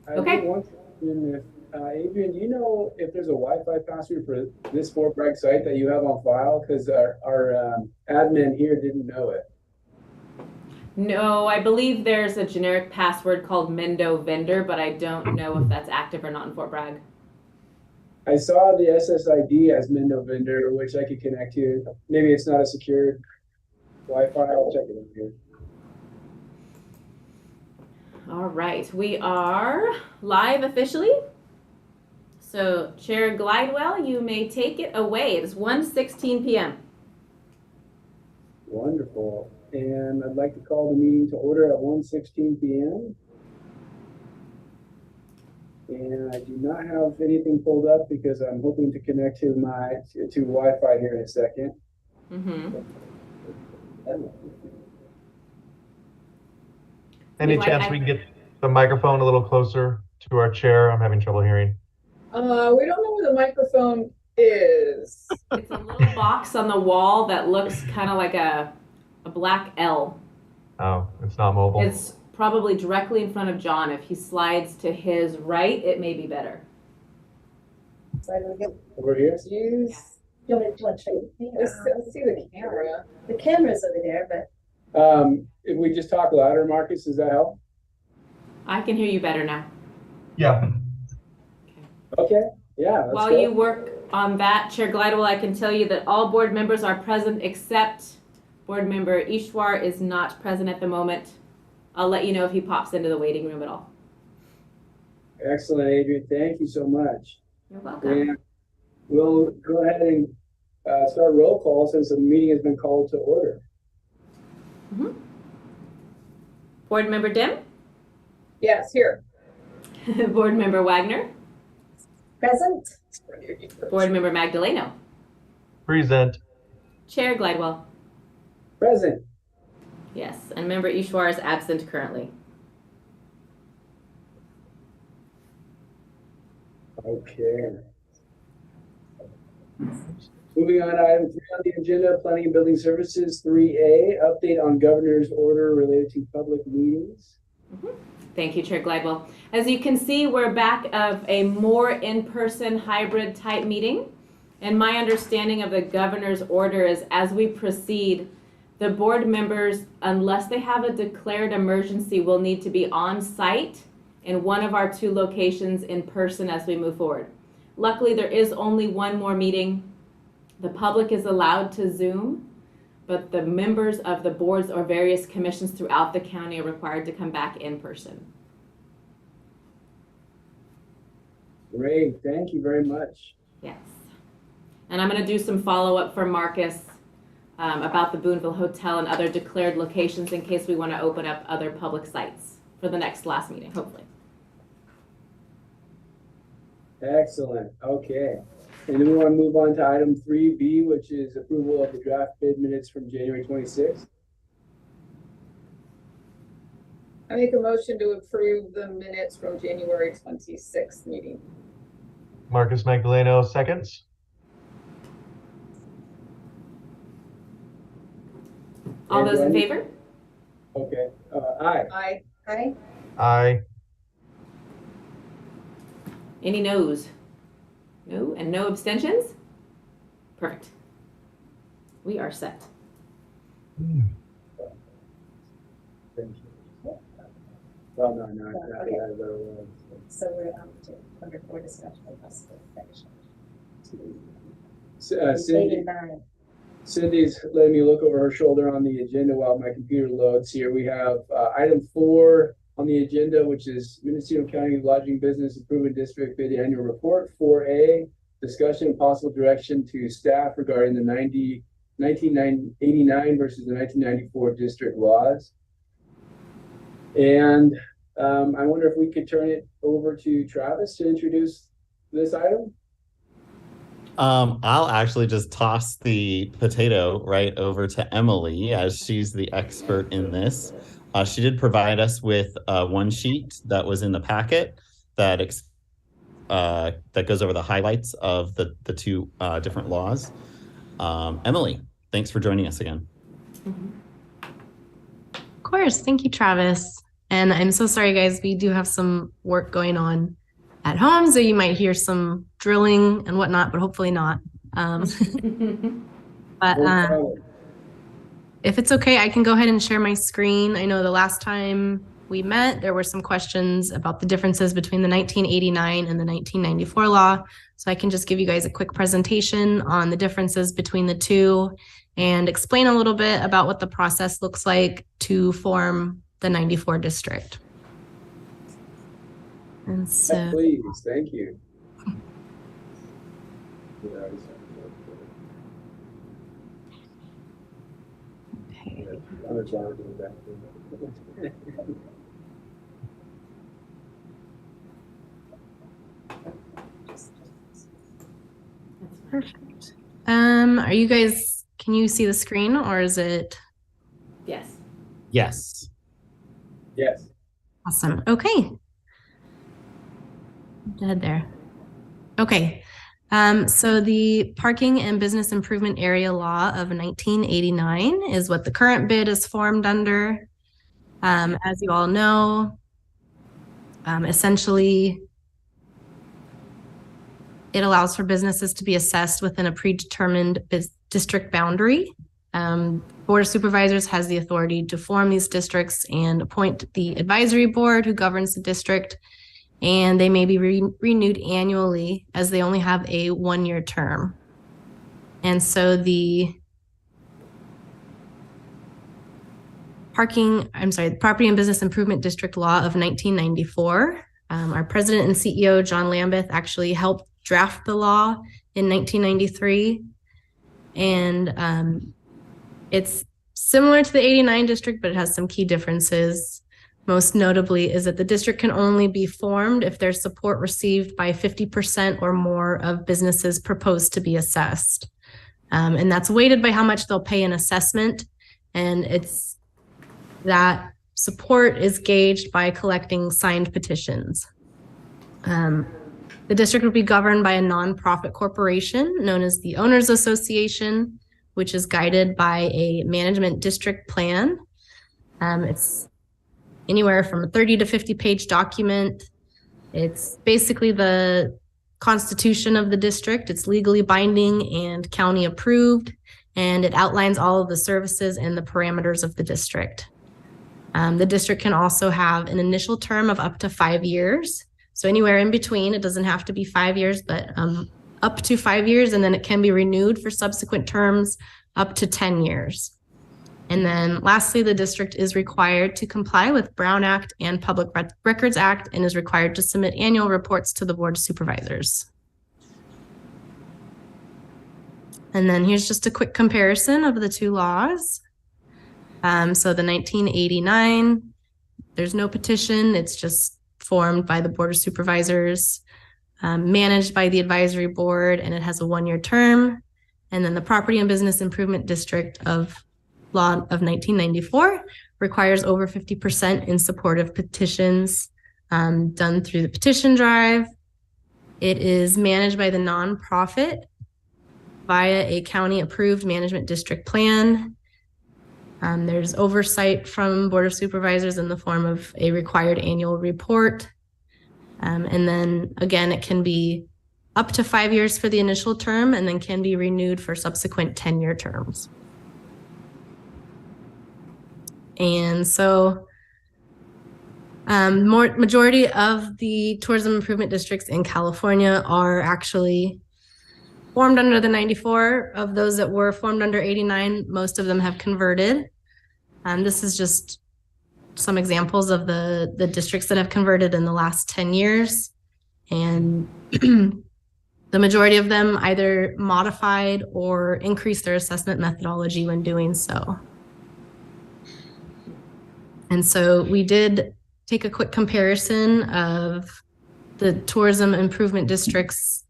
I did Okay. want to question if, Adrian, do you know if there's a Wi-Fi password for this Fort Bragg site that you have on file? Because our admin here didn't know it. No, I believe there's a generic password called Mendo Vendor, but I don't know if that's active or not in Fort Bragg. I saw the SSID as Mendo Vendor, which I could connect to. Maybe it's not a secured Wi-Fi. I'll check it in here. All right, we are live officially. So Chair Glidewell, you may take it away. It is 1:16 p.m. Wonderful. And I'd like to call the meeting to order at 1:16 p.m. And I do not have anything pulled up because I'm hoping to connect to to Wi-Fi here in a second. Any chance we can get the microphone a little closer to our chair? I'm having trouble hearing. We don't know where the microphone is. It's a little box on the wall that looks kind of like a black L. Oh, it's not mobile. It's probably directly in front of John. If he slides to his right, it may be better. Over here? Use. Do you want to show you? Let's see the camera. The camera's over there, but If we just talk louder, Marcus, does that help? I can hear you better now. Yeah. Okay. Yeah. Let's While go. you work on that, Chair Glidewell, I can tell you that all board members are present except Board Member Ishwar is not present at the moment. I'll let you know if he pops into the waiting room at all. Excellent, Adrian. Thank you so much. You're welcome. And we'll go ahead and start roll call since the meeting has been called to order. Board Member Dim? Yes, here. Board Member Wagner? present. Board Member Magdaleno? Present. Chair Glidewell? Present. Yes, and Member Ishwar is absent currently. Okay. Moving on to item 3 on the agenda, Planning and Building Services 3A, update on governor's order related to public meetings. Thank you, Chair Glidewell. As you can see, we're back of a more in-person hybrid type meeting. And my understanding of the governor's order is as we proceed, the board members, unless they have a declared emergency, will need to be on site in one of our 2 locations in person as we move forward. Luckily, there is only one more meeting. The public is allowed to Zoom, but the members of the boards or various commissions throughout the county are required to come back in person. Great, thank you very much. Yes. And I'm going to do some follow-up for Marcus about the Boonville Hotel and other declared locations in case we want to open up other public sites for the last meeting, hopefully. Excellent, okay. And then we want to move on to item 3B, which is approval of the draft bid minutes from January 26th. I make a motion to approve the minutes from January 26th meeting. Marcus Magdaleno seconds. All those in favor? Okay, aye. Aye. Aye. Aye. Any noes? No, and no abstentions? Perfect. We are set. Thank you. Well, no. So we're on to under 4 discussion of possible action. Cindy's letting me look over her shoulder on the agenda while my computer loads here. We have item 4 on the agenda, which is Mendocino County Lodging Business Improvement District Bid Annual Report. 4A, discussion and possible direction to staff regarding the 1989 versus the 1994 district laws. And I wonder if we could turn it over to Travis to introduce this item. I'll actually just toss the potato right over to Emily as she's the expert in this. She did provide us with one sheet that was in the packet that goes over the highlights of the 2 different laws. Emily, thanks for joining us again. Of course. Thank you, Travis. And I'm so sorry, guys. We do have some work going on at home, so you might hear some drilling and whatnot, but hopefully not. If it's okay, I can go ahead and share my screen. I know the last time we met, there were some questions about the differences between the 1989 and the 1994 law. So I can just give you guys a quick presentation on the differences between the two and explain a little bit about what the process looks like to form the 94 district. And so, please, thank you. perfect. Are you guys, can you see the screen or is it? Yes. Yes. Yes. Awesome. Okay. Dead there. Okay. So the Parking and Business Improvement Area Law of 1989 is what the current bid is formed under. As you all know, essentially, it allows for businesses to be assessed within a predetermined district boundary. Board of Supervisors has the authority to form these districts and appoint the advisory board who governs the district, and they may be renewed annually as they only have a one-year term. And so the Property and Business Improvement District Law of 1994, our president and CEO, John Lambeth, actually helped draft the law in 1993. And it's similar to the 89 district, but it has some key differences. Most notably is that the district can only be formed if there's support received by 50% or more of businesses proposed to be assessed. And that's weighted by how much they'll pay in assessment. And it's that support is gauged by collecting signed petitions. The district will be governed by a nonprofit corporation known as the Owners Association, which is guided by a management district plan. It's anywhere from a 30 to 50 page document. It's basically the constitution of the district. It's legally binding and county approved, and it outlines all of the services and the parameters of the district. The district can also have an initial term of up to 5 years. So anywhere in between, it doesn't have to be 5 years, but up to 5 years, and then it can be renewed for subsequent terms up to 10 years. And then lastly, the district is required to comply with Brown Act and Public Records Act and is required to submit annual reports to the Board of Supervisors. And then here's just a quick comparison of the two laws. So the 1989, there's no petition. It's just formed by the Board of Supervisors, managed by the advisory board, and it has a one-year term. And then the Property and Business Improvement District of Law of 1994 requires over 50% in support of petitions done through the petition drive. It is managed by the nonprofit via a county-approved management district plan. There's oversight from Board of Supervisors in the form of a required annual report. And then again, it can be up to 5 years for the initial term and then can be renewed for subsequent 10-year terms. And so majority of the tourism improvement districts in California are actually formed under the 94. Of those that were formed under 89, most of them have converted. This is just some examples of the districts that have converted in the last 10 years. And the majority of them either modified or increased their assessment methodology when doing so. And so we did take a quick comparison of the tourism improvement districts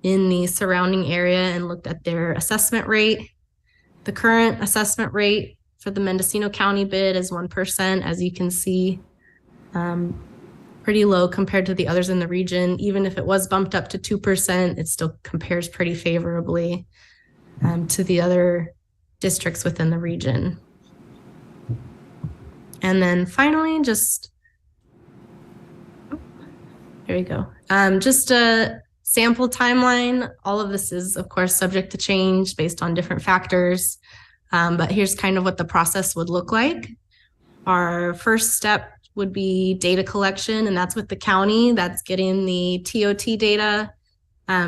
in the surrounding area and looked at their assessment rate. The current assessment rate for the Mendocino County bid is 1%, as you can see, pretty low compared to the others in the region. Even if it was bumped up to 2%, it still compares pretty favorably to the other districts within the region. And then finally, just There you go. Just a sample timeline. All of this is, of course, subject to change based on different factors. But here's kind of what the process would look like. Our first step would be data collection, and that's with the county. That's getting the TOT data,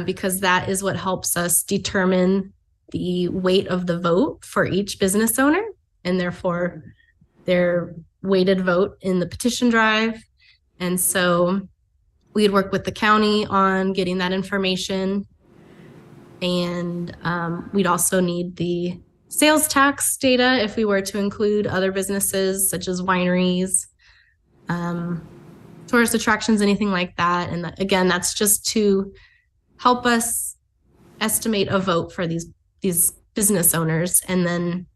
because that is what helps us determine the weight of the vote for each business owner, and therefore their weighted vote in the petition drive. And so we'd work with the county on getting that information. And we'd also need the sales tax data if we were to include other businesses such as wineries, tourist attractions, anything like that. And again, that's just to help us estimate a vote for these business owners. And then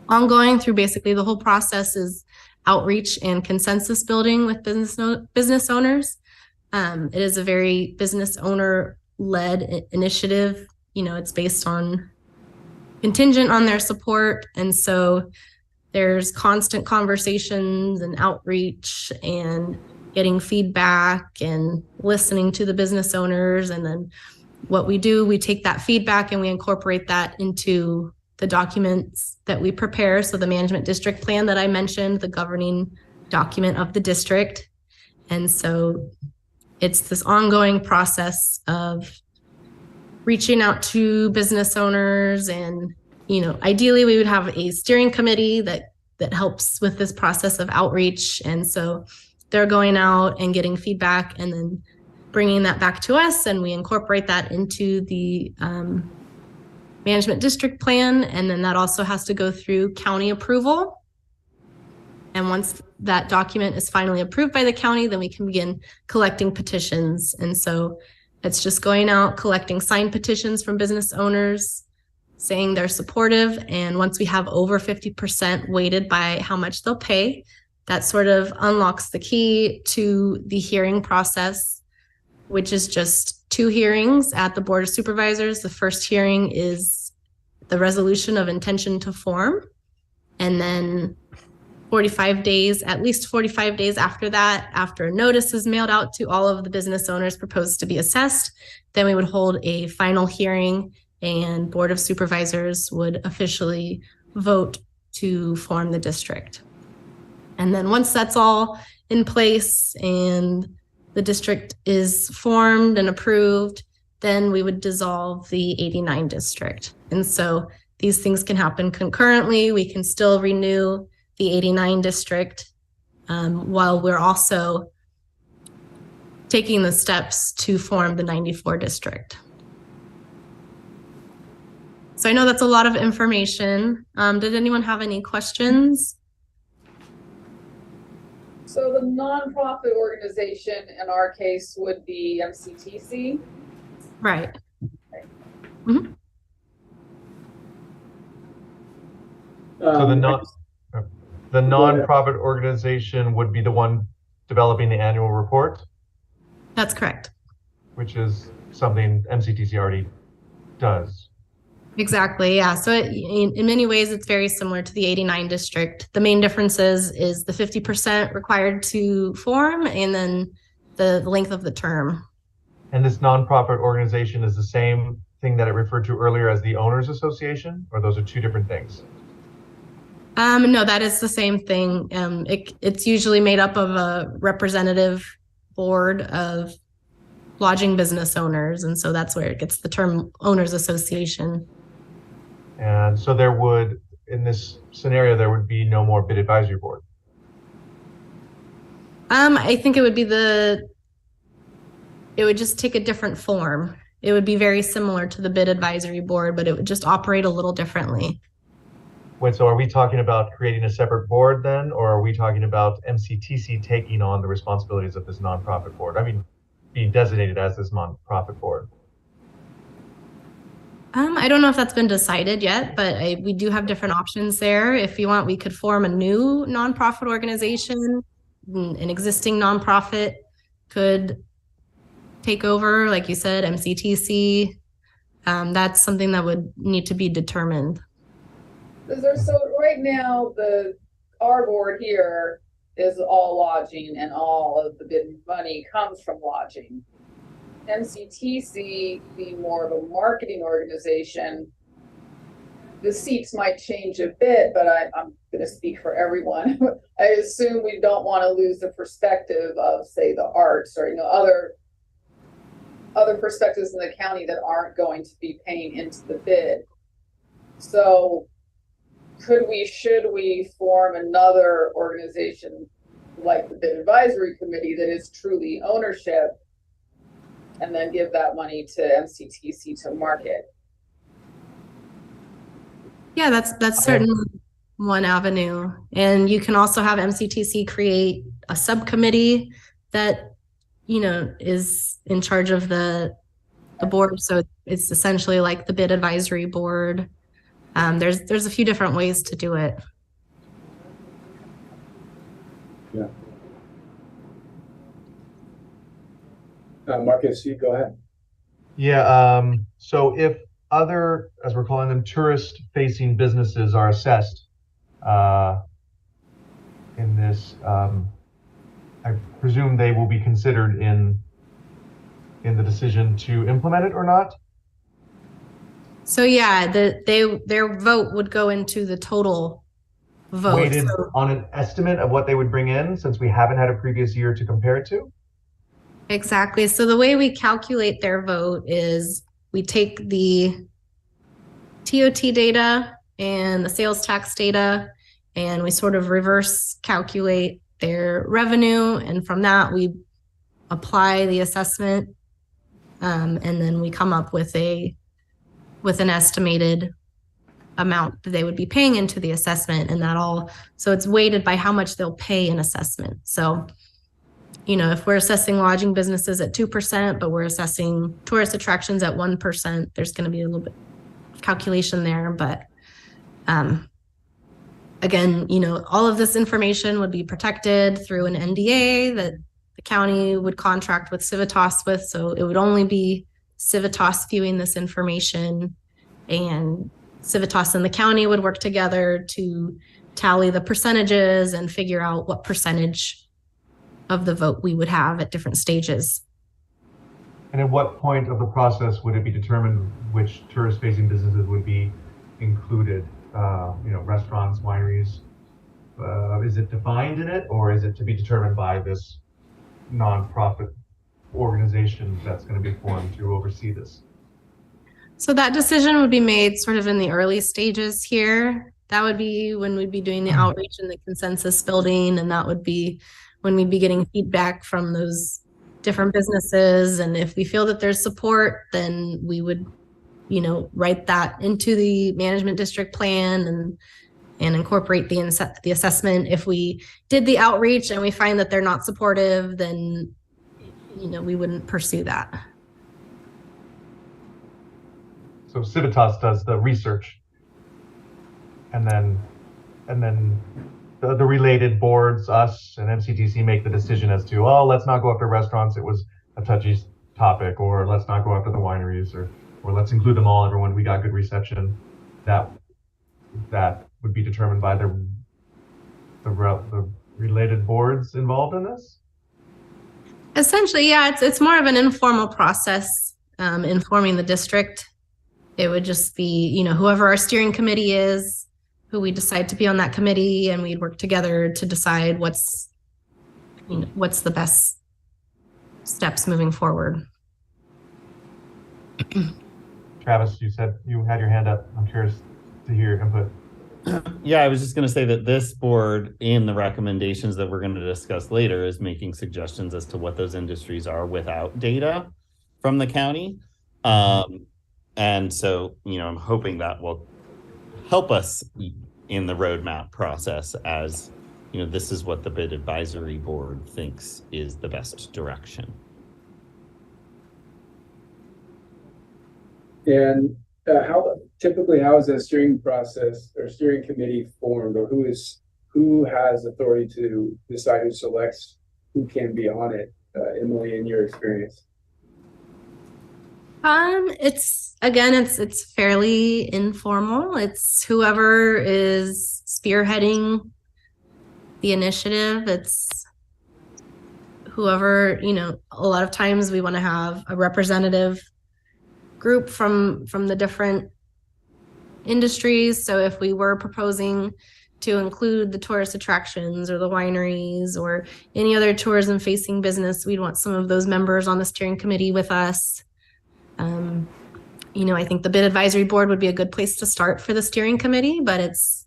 ongoing through basically the whole process is outreach and consensus building with business owners. It is a very business owner led initiative. It's based on contingent on their support. And so there's constant conversations and outreach and getting feedback and listening to the business owners. And then what we do, we take that feedback and we incorporate that into the documents that we prepare. So the management district plan that I mentioned, the governing document of the district. And so it's this ongoing process of reaching out to business owners, and ideally we would have a steering committee that helps with this process of outreach. And so they're going out and getting feedback and then bringing that back to us, and we incorporate that into the management district plan. And then that also has to go through county approval. And once that document is finally approved by the county, then we can begin collecting petitions. And so it's just going out, collecting signed petitions from business owners saying they're supportive. And once we have over 50% weighted by how much they'll pay, that sort of unlocks the key to the hearing process, which is just 2 hearings at the Board of Supervisors. The first hearing is the resolution of intention to form. And then 45 days, at least 45 days after that, after a notice is mailed out to all of the business owners proposed to be assessed, then we would hold a final hearing and Board of Supervisors would officially vote to form the district. And then once that's all in place and the district is formed and approved, then we would dissolve the 89 district. And so these things can happen concurrently. We can still renew the 89 district while we're also taking the steps to form the 94 district. So I know that's a lot of information. Did anyone have any questions? So the nonprofit organization in our case would be MCTC. Right. So the nonprofit organization would be the one developing the annual report, That's correct. which is something MCTC already does. Exactly. Yeah. So in many ways, it's very similar to the 89 district. The main difference is the 50% required to form and then the length of the term. And this nonprofit organization is the same thing that it referred to earlier as the Owners Association, or those are 2 different things? No, that is the same thing. It's usually made up of a representative board of lodging business owners. And so that's where it gets the term Owners Association. And so there would, in this scenario, there would be no more bid advisory board. I think it would just take a different form. It would be very similar to the bid advisory board, but it would just operate a little differently. Wait, so are we talking about creating a separate board then, or are we talking about MCTC taking on the responsibilities of this nonprofit board? I mean, being designated as this nonprofit board? I don't know if that's been decided yet, but we do have different options there. If you want, we could form a new nonprofit organization. An existing nonprofit could take over, like you said, MCTC. That's something that would need to be determined. So right now, our board here is all lodging and all of the bid money comes from lodging. MCTC being more of a marketing organization, the seats might change a bit, but I'm going to speak for everyone. I assume we don't want to lose the perspective of, say, the arts or, other perspectives in the county that aren't going to be paying into the bid. So should we form another organization like the Bid Advisory Committee that is truly ownership and then give that money to MCTC to market? Yeah, that's certainly one avenue. And you can also have MCTC create a subcommittee that, is in charge of the board. So it's essentially like the bid advisory board. There's a few different ways to do it. Yeah. Marcus, you go ahead. Yeah, so if other, as we're calling them, tourist-facing businesses are assessed in this, I presume they will be considered in the decision to implement it or not? So yeah, their vote would go into the total vote. Weighted on an estimate of what they would bring in, since we haven't had a previous year to compare it to? Exactly. So the way we calculate their vote is we take the TOT data and the sales tax data, and we sort of reverse calculate their revenue. And from that, we apply the assessment. And then we come up with an estimated amount that they would be paying into the assessment, and so it's weighted by how much they'll pay in assessment. So, if we're assessing lodging businesses at 2%, but we're assessing tourist attractions at 1%, there's going to be a little bit of calculation there. But again, all of this information would be protected through an NDA that the county would contract with Civitas with. So it would only be Civitas viewing this information, and Civitas and the county would work together to tally the percentages and figure out what percentage of the vote we would have at different stages. And at what point of the process would it be determined which tourist-facing businesses would be included? Restaurants, wineries. Is it defined in it, or is it to be determined by this nonprofit organization that's going to be formed to oversee this? So that decision would be made sort of in the early stages here. That would be when we'd be doing the outreach and the consensus building, and that would be when we'd be getting feedback from those different businesses. And if we feel that there's support, then we would, write that into the management district plan and incorporate the assessment. If we did the outreach and we find that they're not supportive, then, we wouldn't pursue that. So Civitas does the research, and then the related boards, us and MCTC, make the decision as to, let's not go after restaurants, it was a touchy topic, or let's not go after the wineries, or let's include them all, everyone, we got good reception. That would be determined by the related boards involved in this? Essentially, yeah, it's more of an informal process, informing the district. It would just be, whoever our steering committee is, who we decide to be on that committee, and we'd work together to decide what's the best steps moving forward. Travis, you said you had your hand up. I'm curious to hear your input. Yeah, I was just going to say that this board, in the recommendations that we're going to discuss later, is making suggestions as to what those industries are without data from the county. And so, I'm hoping that will help us in the roadmap process, as, this is what the bid advisory board thinks is the best direction. And how is a steering process or steering committee formed, or who has authority to decide who selects who can be on it? Emily, in your experience? It's fairly informal. It's whoever is spearheading the initiative. It's whoever, a lot of times we want to have a representative group from the different industries. So if we were proposing to include the tourist attractions or the wineries or any other tourism facing business, we'd want some of those members on the steering committee with us. I think the bid advisory board would be a good place to start for the steering committee, but it's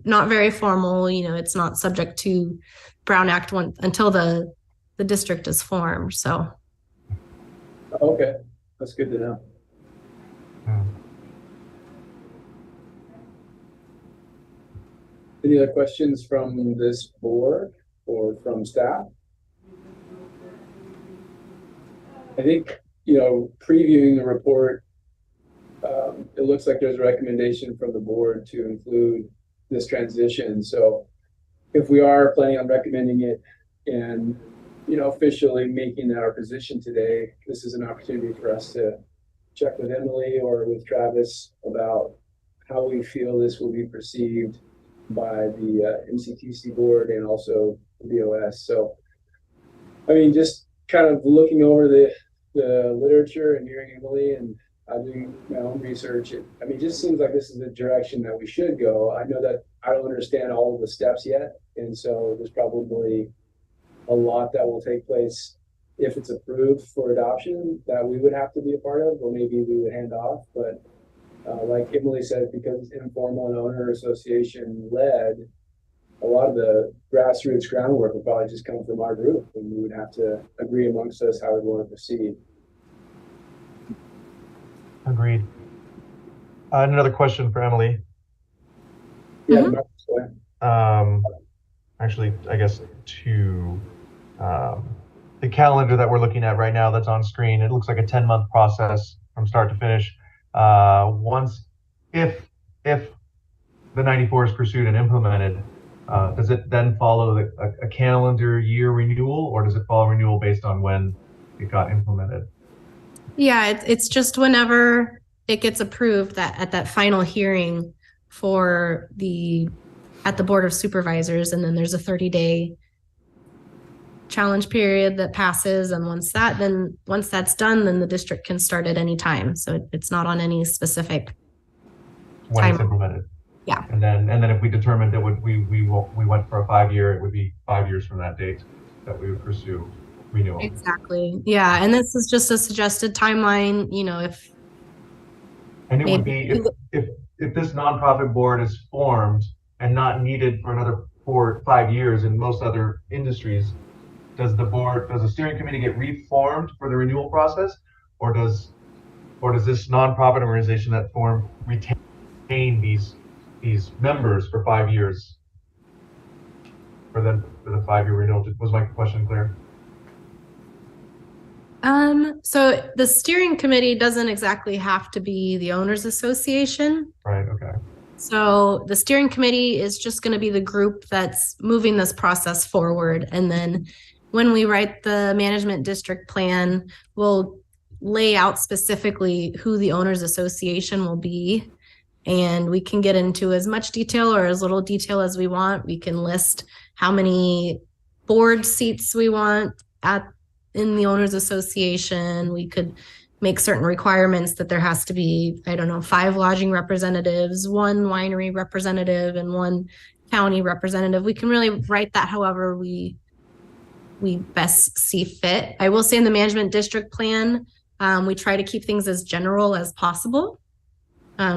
not very formal. It's not subject to Brown Act until the district is formed. So. Okay, that's good to know. Any other questions from this board or from staff? I think, previewing the report, it looks like there's a recommendation from the board to include this transition. So if we are planning on recommending it and, officially making that our position today, this is an opportunity for us to check with Emily or with Travis about how we feel this will be perceived by the MCTC board and also the BOS. So, just kind of looking over the literature and hearing Emily and doing my own research, it just seems like this is the direction that we should go. I know that I don't understand all of the steps yet, and so there's probably a lot that will take place if it's approved for adoption that we would have to be a part of, or maybe we would hand off. But like Emily said, because it's informal and owner association led, a lot of the grassroots groundwork would probably just come from our group, and we would have to agree amongst us how we want to proceed. Agreed. Another question for Emily. Yeah. Actually, I guess to the calendar that we're looking at right now that's on screen, it looks like a 10-month process from start to finish. If the 94 is pursued and implemented, does it then follow a calendar year renewal, or does it follow renewal based on when it got implemented? Yeah, it's just whenever it gets approved that at that final hearing at the Board of Supervisors, and then there's a 30-day challenge period that passes, and once that's done, then the district can start at any time. So it's not on any specific when time. It's implemented. Yeah. And then if we determined that we went for a 5-year, it would be 5 years from that date that we would pursue renewal. Exactly. Yeah, and this is just a suggested timeline. If and it would be if this nonprofit board is formed and not needed for another 4 or 5 years in most other industries, does the steering committee get reformed for the renewal process, or does this nonprofit organization that formed retain these members for 5 years for the 5-year renewal? Was my question clear? So the steering committee doesn't exactly have to be the owners association. Right. Okay. So the steering committee is just going to be the group that's moving this process forward. And then when we write the management district plan, we'll lay out specifically who the owners association will be. And we can get into as much detail or as little detail as we want. We can list how many board seats we want in the owners association. We could make certain requirements that there has to be, 5 lodging representatives, 1 winery representative, and 1 county representative. We can really write that however we best see fit. I will say in the management district plan, we try to keep things as general as possible,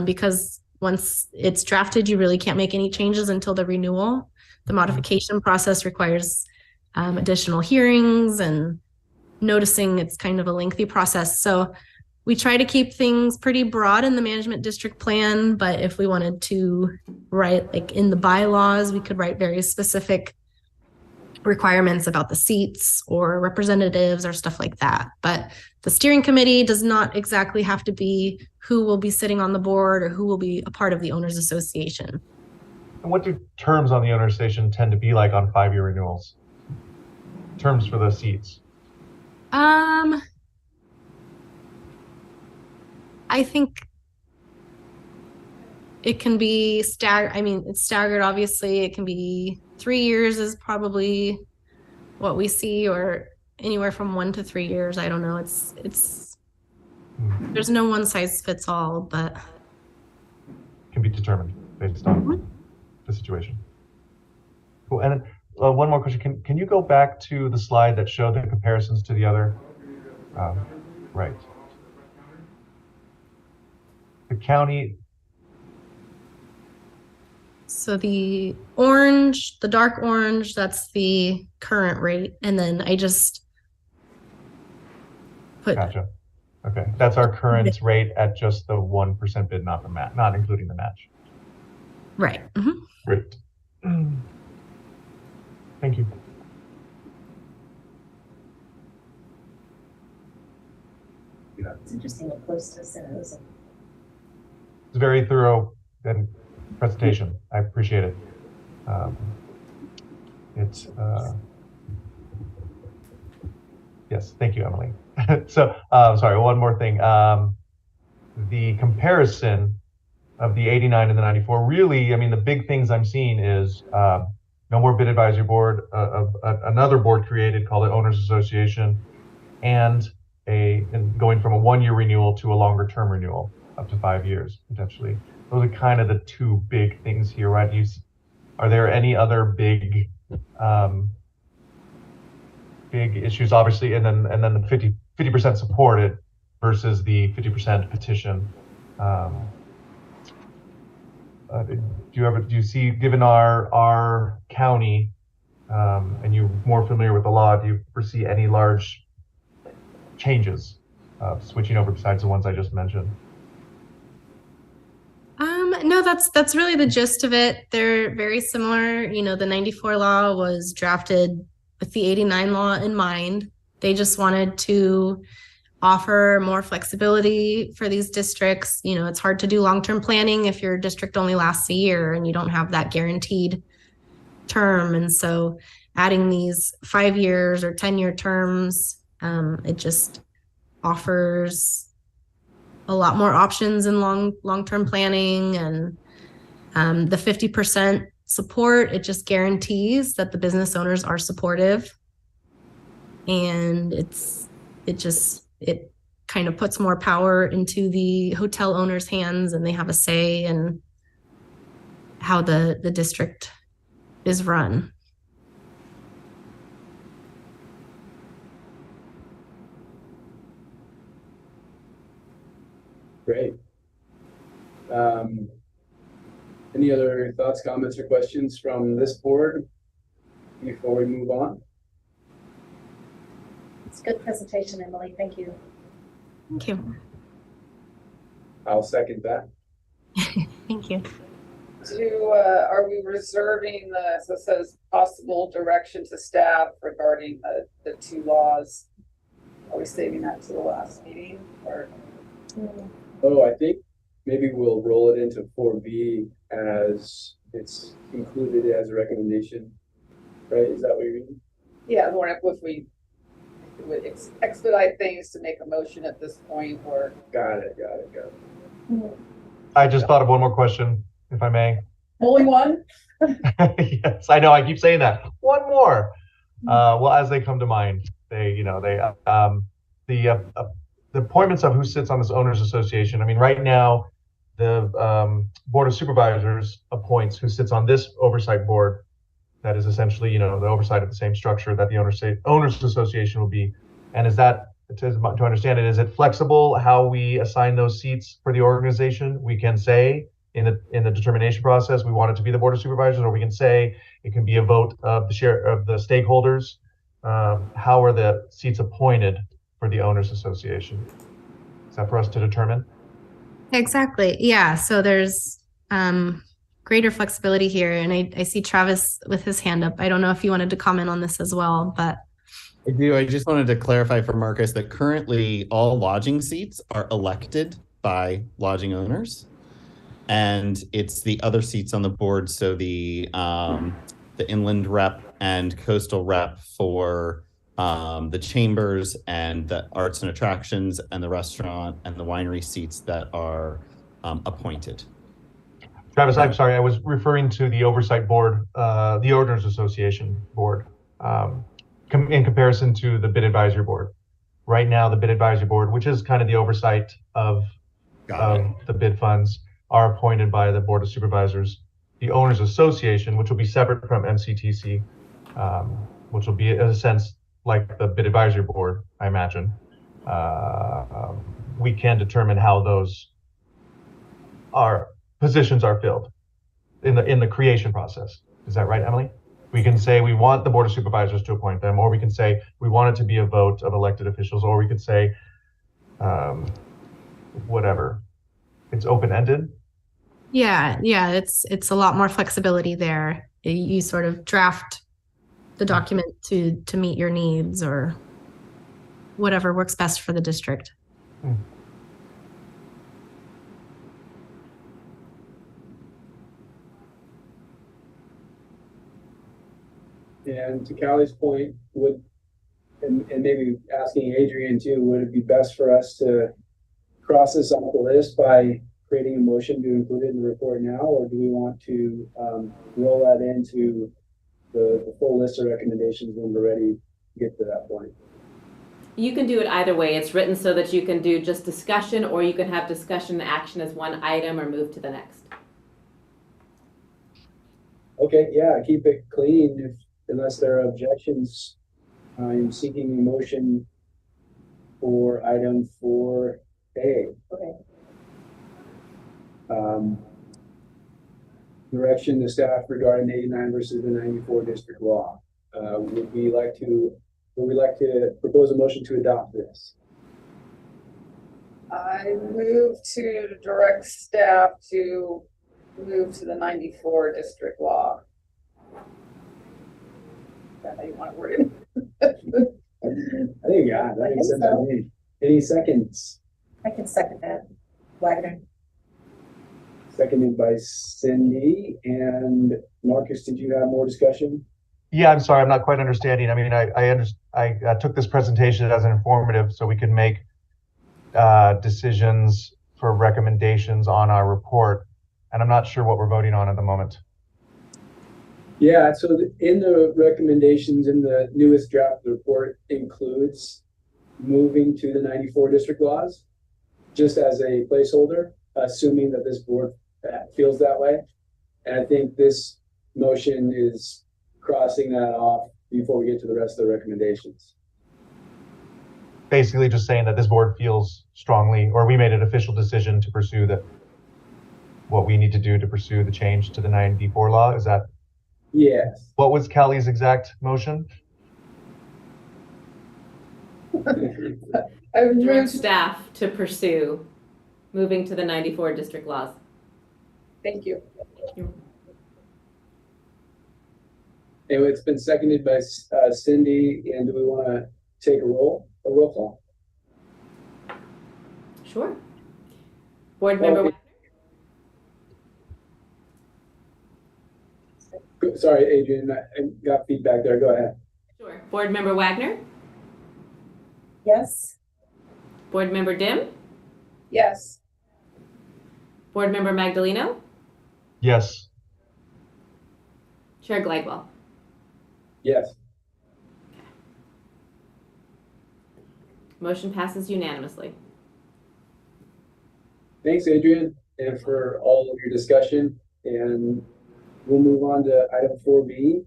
because once it's drafted, you really can't make any changes until the renewal. The modification process requires additional hearings and noticing. It's kind of a lengthy process. So we try to keep things pretty broad in the management district plan, but if we wanted to write in the bylaws, we could write very specific requirements about the seats or representatives or stuff like that. But the steering committee does not exactly have to be who will be sitting on the board or who will be a part of the owners association. And what do terms on the owner station tend to be like on 5-year renewals? Terms for the seats? I think it can be it's staggered, obviously. It can be 3 years is probably what we see, or anywhere from 1 to 3 years. I don't know. There's no one size fits all, but Can be determined based on the situation. Cool. And one more question. Can you go back to the slide that showed the comparisons to the other? Right. The county. so the dark orange, that's the current rate. And then I just put Gotcha. Okay, that's our current rate at just the 1% bid, not the match, not including the match. right. Mhm. Great. Thank you. It's interesting what close to says. It's a very thorough and presentation. I appreciate it. Yes, thank you, Emily. So, sorry, one more thing. The comparison of the 89 and the 94, really, I mean, the big things I'm seeing is no more bid advisory board, another board created called the Owners Association, and going from a 1-year renewal to a longer term renewal, up to 5 years potentially. Those are kind of the two big things here, right? Are there any other big issues? Obviously, and then the 50% supported versus the 50% petition. Do you see, given our county, and you're more familiar with the law, do you foresee any large changes switching over besides the ones I just mentioned? No, that's really the gist of it. They're very similar. The 94 law was drafted with the 89 law in mind. They just wanted to offer more flexibility for these districts. It's hard to do long-term planning if your district only lasts a year and you don't have that guaranteed term. And so adding these 5 years or 10-year terms, it just offers a lot more options in long-term planning. And the 50% support, it just guarantees that the business owners are supportive. And it kind of puts more power into the hotel owners' hands, and they have a say in how the district is run. Great. Any other thoughts, comments, or questions from this board before we move on? It's a good presentation, Emily. Thank you. Thank you. I'll second that. Thank you. Are we reserving so it says possible direction to staff regarding the two laws? Are we saving that to the last meeting, or? Oh, I think maybe we'll roll it into 4B as it's included as a recommendation, right? Is that what you're reading? Yeah, or if we would expedite things to make a motion at this point, or. Got it. I just thought of one more question, if I may. Only one? Yes, I know. I keep saying that. One more. Well, as they come to mind, the appointments of who sits on this owners association. I mean, right now, the board of supervisors appoints who sits on this oversight board. That is essentially, the oversight of the same structure that the owners association will be. And is that, to understand it, is it flexible how we assign those seats for the organization? We can say in the determination process we want it to be the board of supervisors, or we can say it can be a vote of the stakeholders. How are the seats appointed for the owners association? Is that for us to determine? Exactly. Yeah. So there's greater flexibility here. And I see Travis with his hand up. I don't know if you wanted to comment on this as well, but. I do. I just wanted to clarify for Marcus that currently all lodging seats are elected by lodging owners. And it's the other seats on the board. So the inland rep and coastal rep for the chambers and the arts and attractions and the restaurant and the winery seats that are appointed. Travis, I'm sorry, I was referring to the oversight board, the owners association board, in comparison to the bid advisory board. Right now, the bid advisory board, which is kind of the oversight of the bid funds, are appointed by the board of supervisors. The owners association, which will be separate from MCTC, which will be in a sense like the bid advisory board, I imagine. We can determine how those positions are filled in the creation process. Is that right, Emily? We can say we want the board of supervisors to appoint them, or we can say we want it to be a vote of elected officials, or we could say whatever. It's open-ended. Yeah, it's a lot more flexibility there. You sort of draft the document to meet your needs or whatever works best for the district. And to Callie's point, and maybe asking Adrian too, would it be best for us to cross this off the list by creating a motion to include it in the report now, or do we want to roll that into the full list of recommendations when we're ready to get to that point? You can do it either way. It's written so that you can do just discussion, or you can have discussion and action as one item or move to the next. Okay, yeah, keep it clean. Unless there are objections, I'm seeking a motion for item 4A. Okay. Direction to staff regarding the 89 versus the 94 district law. Would we like to propose a motion to adopt this? I move to direct staff to move to the 94 district law. Is that how you want to word it? I think, yeah, that makes sense to me. Any seconds? I can second that. Wagner. Seconded by Cindy. And Marcus, did you have more discussion? Yeah, I'm sorry, I'm not quite understanding. I mean, I took this presentation as an informative so we can make decisions for recommendations on our report, and I'm not sure what we're voting on at the moment. Yeah, so in the recommendations in the newest draft report includes moving to the 94 district laws, just as a placeholder, assuming that this board feels that way. And I think this motion is crossing that off before we get to the rest of the recommendations. Basically just saying that this board feels strongly, or we made an official decision to pursue what we need to do to pursue the change to the 94 law. Is that? Yes. What was Callie's exact motion? I've Direct moved, staff to pursue moving to the 94 district laws. thank you. Anyway, it's been seconded by Cindy, and do we want to take a roll call? Sure. Board member Okay. Sorry, Adrian, I got feedback there. Go ahead. Sure. Board member Wagner, Yes. board member Dim, Yes. board member Magdaleno, Yes. Chair Glidewell. Yes. Motion passes unanimously. Thanks, Adrian, and for all of your discussion. And we'll move on to item 4B.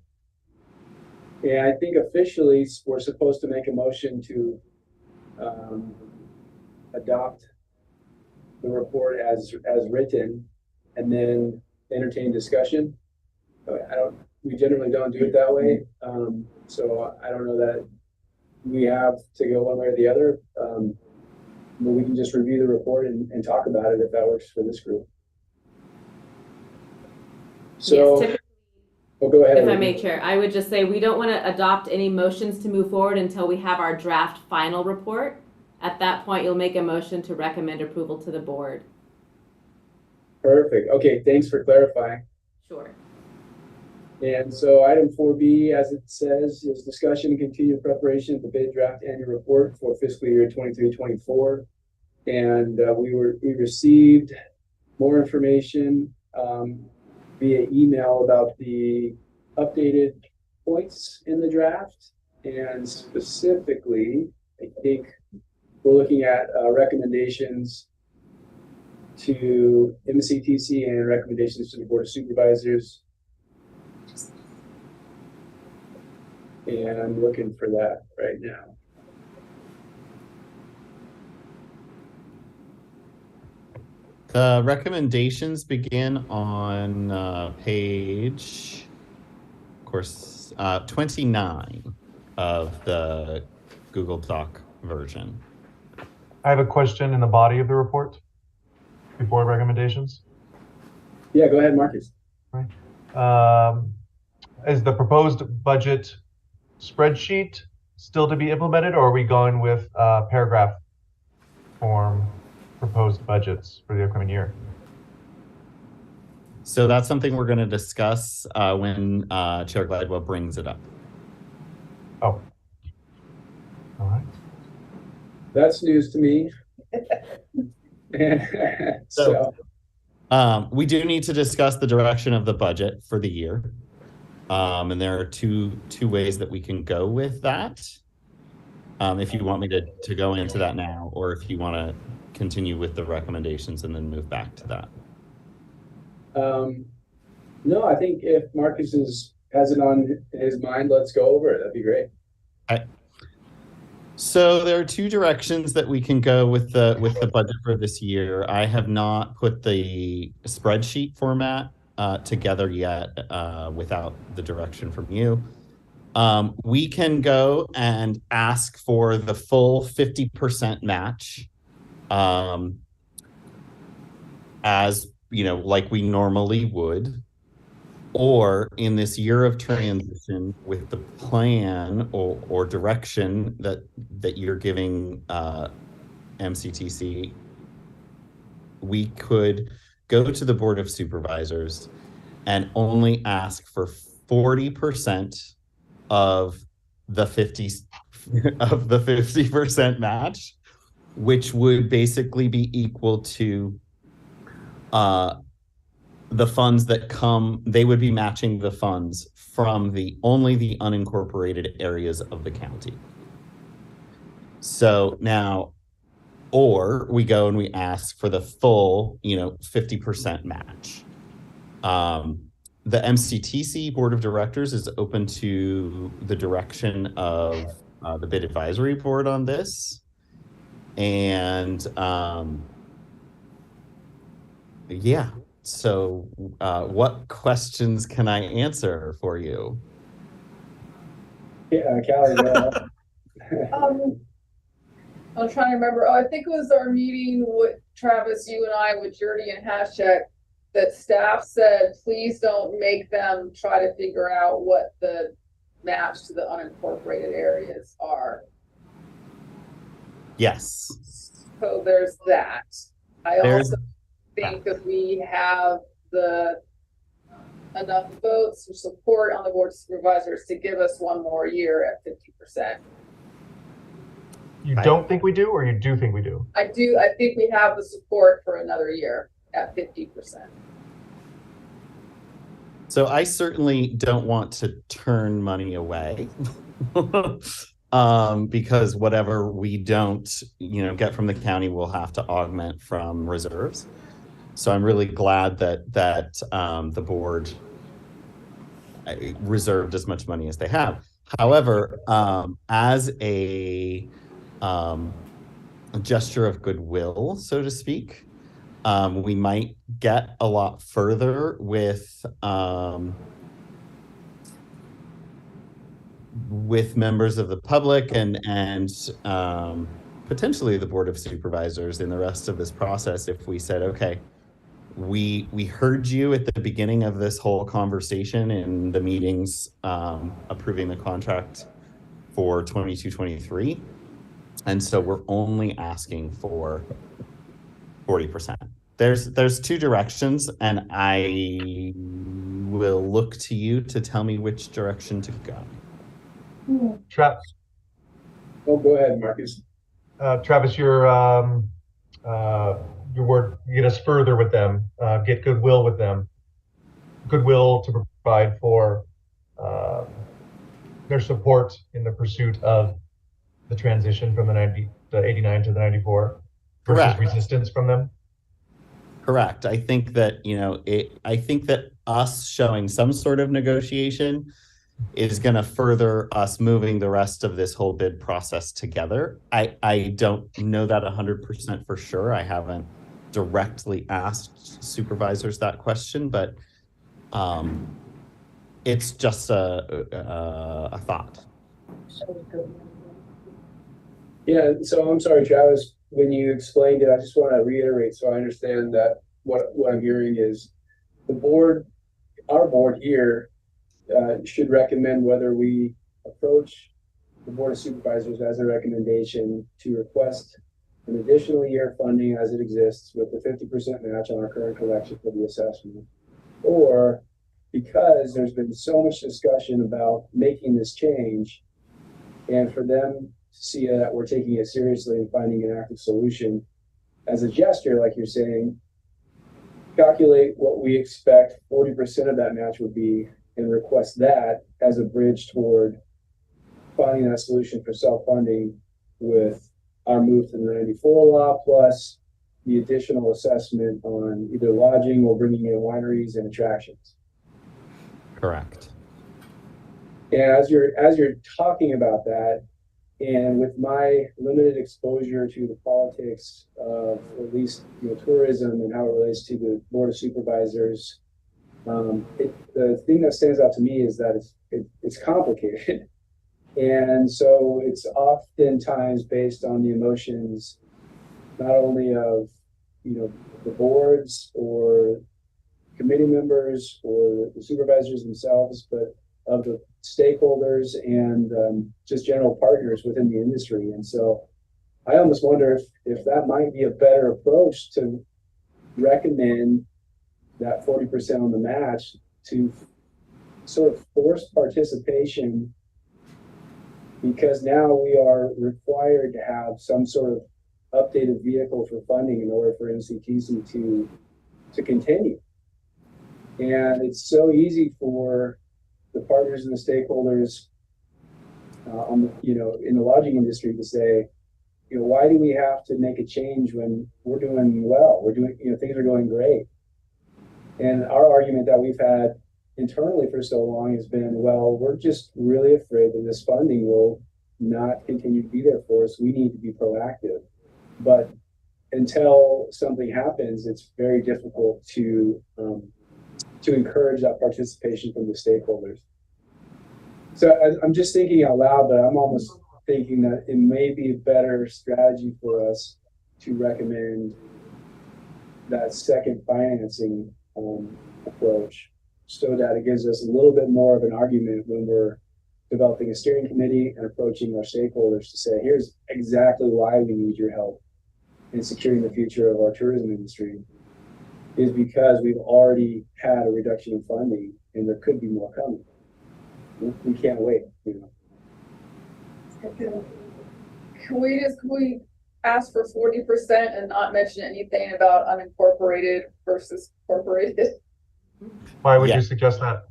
And I think officially we're supposed to make a motion to adopt the report as written and then entertain discussion. We generally don't do it that way. So I don't know that we have to go one way or the other. But we can just review the report and talk about it if that works for this group. So, Yes, go ahead. if I may, Chair, I would just say we don't want to adopt any motions to move forward until we have our draft final report. At that point, you'll make a motion to recommend approval to the board. Perfect. Okay, thanks for clarifying. Sure. And so item 4B, as it says, is discussion and continued preparation of the bid draft annual report for fiscal year 23-24. And we received more information via email about the updated points in the draft. And specifically, I think we're looking at recommendations to MCTC and recommendations to the Board of Supervisors. And I'm looking for that right now. The recommendations begin on page, of course, 29 of the Google Doc version. I have a question in the body of the report before recommendations. Yeah, go ahead, Marcus. Is the proposed budget spreadsheet still to be implemented, or are we going with paragraph form proposed budgets for the upcoming year? So that's something we're going to discuss when Chair Gladwell brings it up. Oh, all right. That's news to me. So we do need to discuss the direction of the budget for the year. And there are two ways that we can go with that. If you want me to go into that now, or if you want to continue with the recommendations and then move back to that. No, I think if Marcus has it on his mind, let's go over it. That'd be great. So there are two directions that we can go with the budget for this year. I have not put the spreadsheet format together yet without the direction from you. We can go and ask for the full 50% match, as you know, like we normally would, or in this year of transition with the plan or direction that you're giving MCTC, we could go to the Board of Supervisors and only ask for 40% of the 50% match, which would basically be equal to the funds that come. They would be matching the funds from only the unincorporated areas of the county. So now, or we go and we ask for the full, 50% match. The MCTC Board of Directors is open to the direction of the Bid Advisory Board on this. And yeah, so what questions can I answer for you? Yeah, Callie, I'm trying to remember. Oh, I think it was our meeting with Travis, you and I, with Jurdy and Hashek, that staff said, please don't make them try to figure out what the match to the unincorporated areas are. Yes. So there's that. I also think that we have enough votes or support on the Board of Supervisors to give us one more year at 50%. You don't think we do, or you do think we do? I do. I think we have the support for another year at 50%. So I certainly don't want to turn money away because whatever we don't, get from the county, we'll have to augment from reserves. So I'm really glad that the board reserved as much money as they have. However, as a gesture of goodwill, so to speak, we might get a lot further with members of the public and potentially the Board of Supervisors in the rest of this process if we said, okay, we heard you at the beginning of this whole conversation in the meetings approving the contract for 22-23. And so we're only asking for 40%. There's two directions, and I will look to you to tell me which direction to go. Travis. Oh, go ahead, Marcus. Travis, your word, get us further with them, get goodwill with them. goodwill to provide for their support in the pursuit of the transition from the 89 to the 94 versus Correct. resistance from them? Correct. I think that, I think that us showing some sort of negotiation is going to further us moving the rest of this whole bid process together. I don't know that 100% for sure. I haven't directly asked supervisors that question, but it's just a thought. Yeah, so I'm sorry, Travis, when you explained it, I just want to reiterate so I understand that what I'm hearing is the board, our board here, should recommend whether we approach the Board of Supervisors as a recommendation to request an additional year of funding as it exists with the 50% match on our current collection for the assessment, or because there's been so much discussion about making this change, and for them to see that we're taking it seriously and finding an active solution as a gesture, like you're saying, calculate what we expect 40% of that match would be and request that as a bridge toward finding that solution for self-funding with our move to the 94 law plus the additional assessment on either lodging or bringing in wineries and attractions. Correct. And as you're talking about that, and with my limited exposure to the politics of at least tourism and how it relates to the Board of Supervisors, the thing that stands out to me is that it's complicated, and so it's oftentimes based on the emotions, not only of the boards or committee members or the supervisors themselves, but of the stakeholders and just general partners within the industry. And so I almost wonder if that might be a better approach to recommend that 40% on the match to sort of force participation, because now we are required to have some sort of updated vehicle for funding in order for NCTC to continue. And it's so easy for the partners and the stakeholders in the lodging industry to say, why do we have to make a change when we're doing well? We're doing, things are going great. And our argument that we've had internally for so long has been, well, we're just really afraid that this funding will not continue to be there for us. We need to be proactive. But until something happens, it's very difficult to encourage that participation from the stakeholders. So I'm just thinking out loud, but I'm almost thinking that it may be a better strategy for us to recommend that second financing approach, so that it gives us a little bit more of an argument when we're developing a steering committee and approaching our stakeholders to say, here's exactly why we need your help in securing the future of our tourism industry, is because we've already had a reduction in funding and there could be more coming. We can't wait, Can we ask for 40% and not mention anything about unincorporated versus incorporated? Why would you suggest that?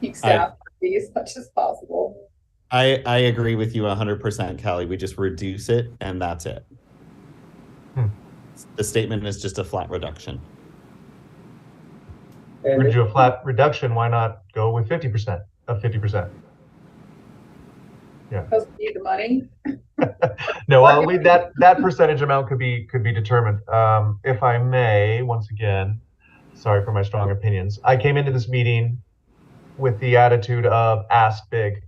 Keep staff happy as much as possible. I agree with you 100%, Callie. We just reduce it and that's it. The statement is just a flat reduction. And We're going to do a flat reduction. Why not go with 50% of 50%? Yeah. Because we need the money. No, that percentage amount could be determined. If I may, once again, sorry for my strong opinions. I came into this meeting with the attitude of ask big.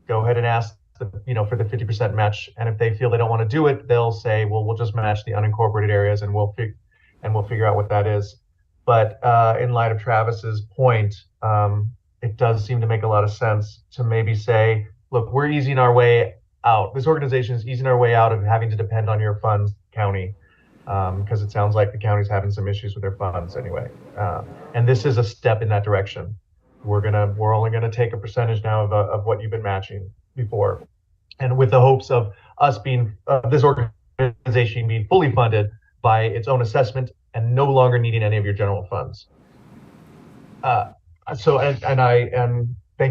Go ahead and ask for the 50% match, and if they feel they don't want to do it, they'll say, well, we'll just match the unincorporated areas and we'll figure out what that is. But in light of Travis's point, it does seem to make a lot of sense to maybe say, look, we're easing our way out. This organization is easing our way out of having to depend on your funds, county, because it sounds like the county's having some issues with their funds anyway. And this is a step in that direction. We're only gonna take a percentage now of what you've been matching before, and with the hopes of us being this organization being fully funded by its own assessment and no longer needing any of your general funds. Thank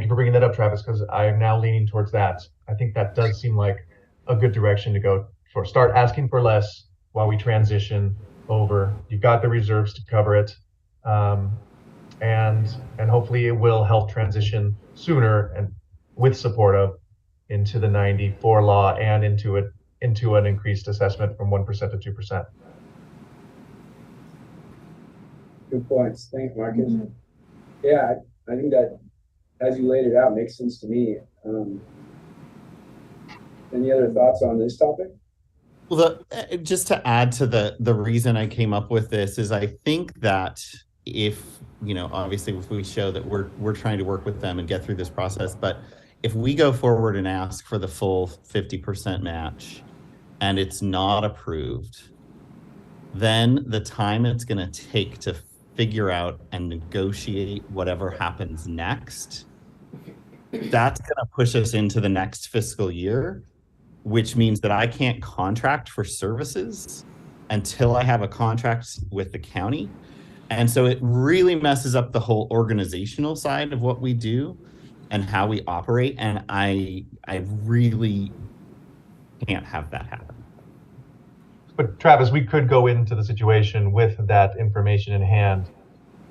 you for bringing that up, Travis, because I am now leaning towards that. I think that does seem like a good direction to go for. Start asking for less while we transition over. You've got the reserves to cover it. And hopefully it will help transition sooner and with support of into the 94 law and into an increased assessment from 1% to 2%. Good points. Thanks, Marcus. Yeah, I think that as you laid it out makes sense to me. Any other thoughts on this topic? Well, just to add to the reason I came up with this is I think that if, obviously if we show that we're trying to work with them and get through this process, but if we go forward and ask for the full 50% match and it's not approved, then the time it's going to take to figure out and negotiate whatever happens next, that's going to push us into the next fiscal year, which means that I can't contract for services until I have a contract with the county. And so it really messes up the whole organizational side of what we do and how we operate. And I really can't have that happen. But Travis, we could go into the situation with that information in hand.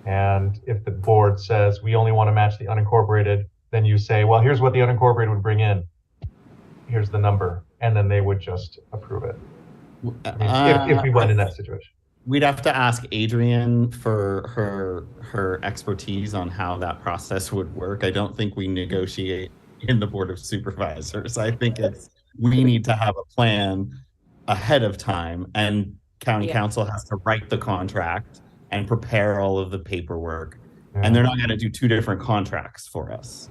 And if the board says we only want to match the unincorporated, then you say, well, here's what the unincorporated would bring in. Here's the number. And then they would just approve it. If we went in that situation. We'd have to ask Adrienne for her expertise on how that process would work. I don't think we negotiate in the Board of Supervisors. I think we need to have a plan ahead of time, and county council has to write the contract and prepare all of the paperwork. Yeah. And they're not going to do two different contracts for us.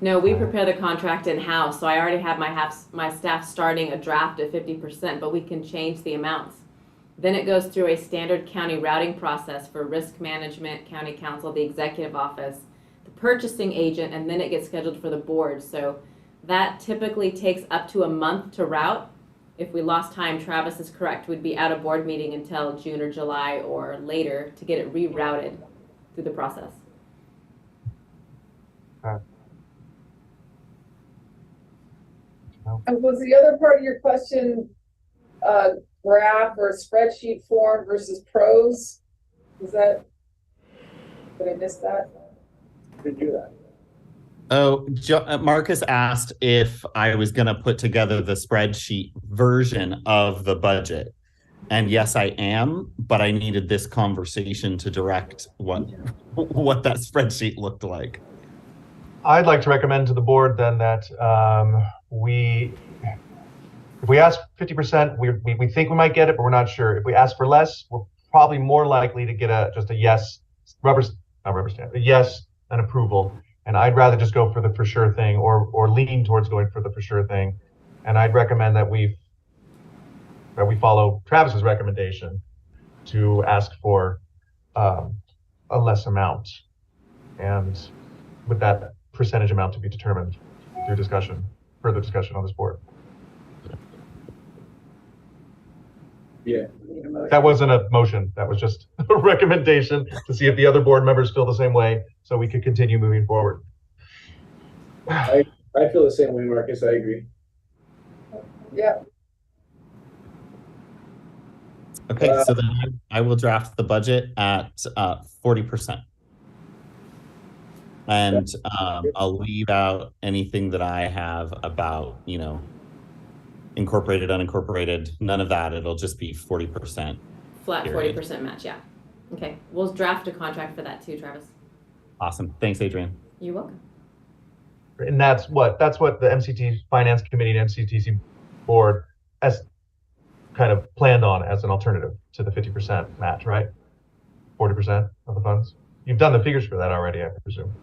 No, we prepare the contract in-house. So I already have my staff starting a draft of 50%, but we can change the amounts. Then it goes through a standard county routing process for risk management, county council, the executive office, the purchasing agent, and then it gets scheduled for the board. So that typically takes up to a month to route. If we lost time, Travis is correct. We'd be out of board meeting until June or July or later to get it rerouted through the process. And was the other part of your question graph or spreadsheet form versus prose? Did I miss that? Did do that. Oh, Marcus asked if I was going to put together the spreadsheet version of the budget. And yes, I am, but I needed this conversation to direct what that spreadsheet looked like. I'd like to recommend to the board then that if we ask 50%, we think we might get it, but we're not sure. If we ask for less, we're probably more likely to get just a yes, a yes, an approval. And I'd rather just go for the for sure thing or lean towards going for the for sure thing. And I'd recommend that we follow Travis's recommendation to ask for a less amount, and with that percentage amount to be determined through further discussion on this board. Yeah. That wasn't a motion. That was just a recommendation to see if the other board members feel the same way, so we could continue moving forward. I feel the same way, Marcus. I agree. Yeah. Okay, so then I will draft the budget at 40%. And I'll leave out anything that I have about, incorporated, unincorporated, none of that. It'll just be 40%. Flat period. 40% match, yeah. Okay, we'll draft a contract for that too, Travis. Awesome. Thanks, Adrienne. You're welcome. And that's what the MCT Finance Committee and MCTC board has kind of planned on as an alternative to the 50% match, right? 40% of the funds. You've done the figures for that already, I presume.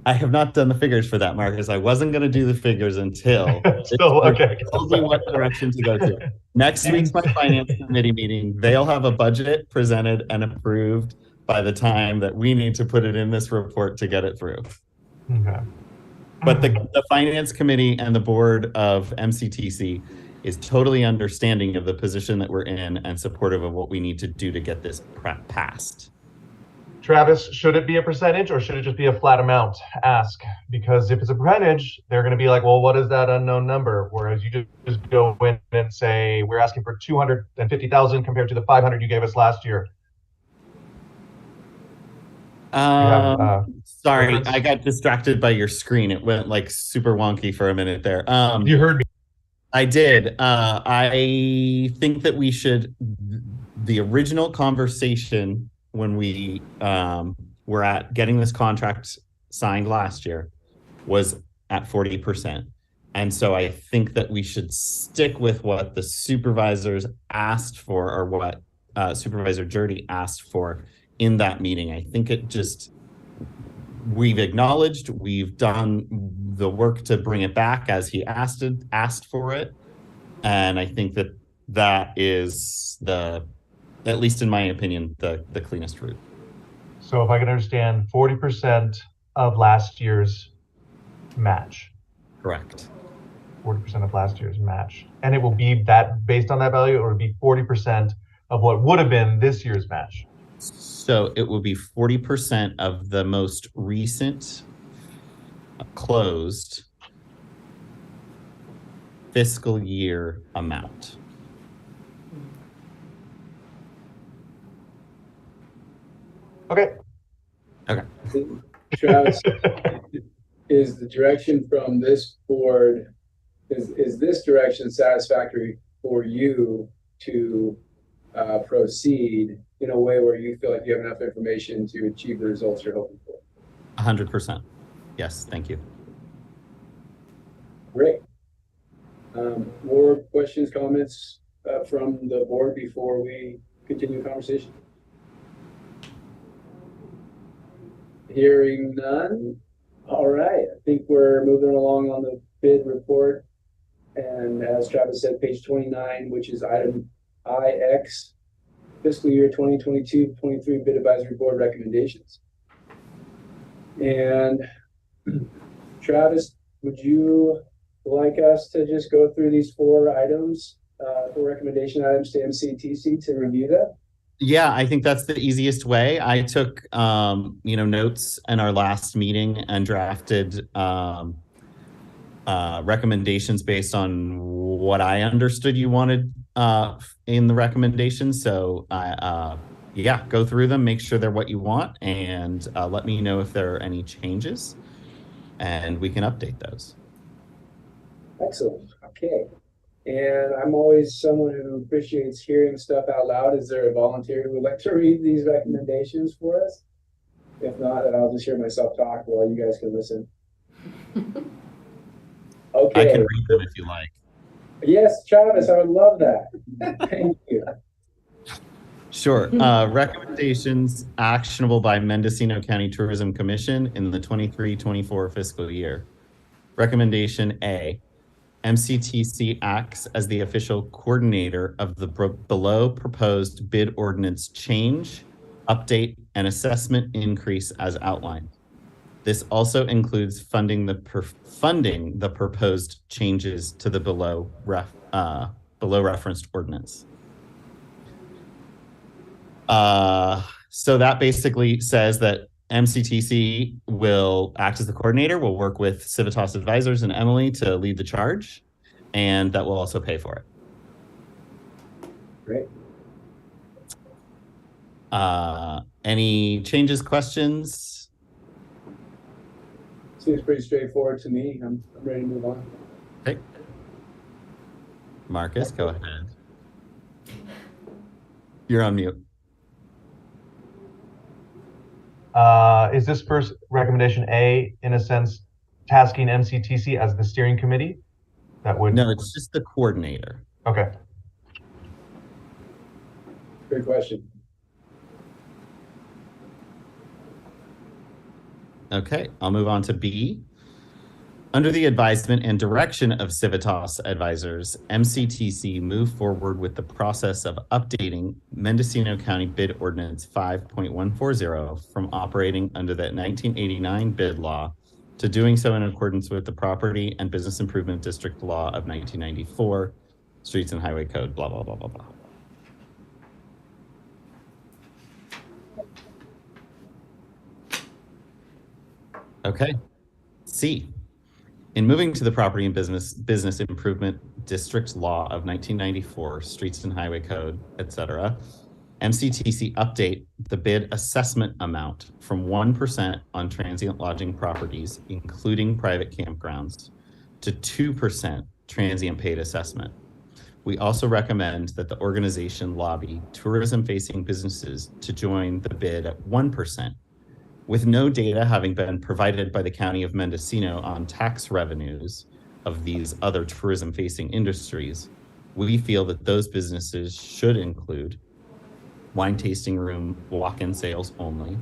I have not done the figures for that, Marcus. I wasn't going to do the figures until okay. Told me what direction to go to. Next week's my finance committee meeting. They'll have a budget presented and approved by the time that we need to put it in this report to get it through. Okay. But the finance committee and the board of MCTC is totally understanding of the position that we're in and supportive of what we need to do to get this passed. Travis, should it be a percentage or should it just be a flat amount ask? Because if it's a percentage, they're going to be like, well, what is that unknown number? Whereas you just go in and say, we're asking for 250,000 compared to the 500 you gave us last year. Sorry, reference? I got distracted by your screen. It went like super wonky for a minute there. You heard me. I did. I think that we should, the original conversation when we were at getting this contract signed last year was at 40%. And so I think that we should stick with what the supervisors asked for, or what Supervisor Jurdy asked for in that meeting. I think it just, we've acknowledged, we've done the work to bring it back as he asked for it. And I think that that is the, at least in my opinion, the cleanest route. So if I can understand, 40% of last year's match. Correct. 40% of last year's match. And it will be that based on that value, or it would be 40% of what would have been this year's match? So it will be 40% of the most recent closed fiscal year amount. Okay. Okay. Travis, is the direction from this board, is this direction satisfactory for you to proceed in a way where you feel like you have enough information to achieve the results you're hoping for? 100%. Yes, thank you. Great. More questions, comments from the board before we continue the conversation? Hearing none. All right, I think we're moving along on the bid report. And as Travis said, page 29, which is item IX, fiscal year 2022-23 bid advisory board recommendations. And Travis, would you like us to just go through these four items, four recommendation items to MCTC to review them? Yeah, I think that's the easiest way. I took, notes in our last meeting and drafted recommendations based on what I understood you wanted in the recommendations. So, go through them, make sure they're what you want, and let me know if there are any changes, and we can update those. Excellent. Okay. And I'm always someone who appreciates hearing stuff out loud. Is there a volunteer who would like to read these recommendations for us? If not, then I'll just hear myself talk while you guys can listen. Okay. I can read them if you like. Yes, Travis, I would love that. Thank you. Sure. Recommendations actionable by Mendocino County Tourism Commission in the 23-24 fiscal year. Recommendation A. MCTC acts as the official coordinator of the below proposed bid ordinance change, update, and assessment increase as outlined. This also includes funding the proposed changes to the below referenced ordinance. So that basically says that MCTC will act as the coordinator, will work with Civitas Advisors and Emily to lead the charge, and that will also pay for it. Great. Any changes, questions? Seems pretty straightforward to me. I'm ready to move on. Okay. Marcus, go ahead. You're on mute. Is this first recommendation A, in a sense, tasking MCTC as the steering committee? That would No, it's just the coordinator. Okay. Good question. Okay, I'll move on to B. Under the advisement and direction of Civitas Advisors, MCTC moved forward with the process of updating Mendocino County Bid Ordinance 5.140 from operating under the 1989 bid law to doing so in accordance with the Property and Business Improvement District Law of 1994, Streets and Highway Code, blah, blah, blah, blah, blah. Okay. C. In moving to the Property and Business Improvement District Law of 1994, Streets and Highway Code, etc., MCTC update the bid assessment amount from 1% on transient lodging properties, including private campgrounds, to 2% transient paid assessment. We also recommend that the organization lobby tourism-facing businesses to join the bid at 1%. With no data having been provided by the County of Mendocino on tax revenues of these other tourism-facing industries, we feel that those businesses should include wine tasting room, walk-in sales only,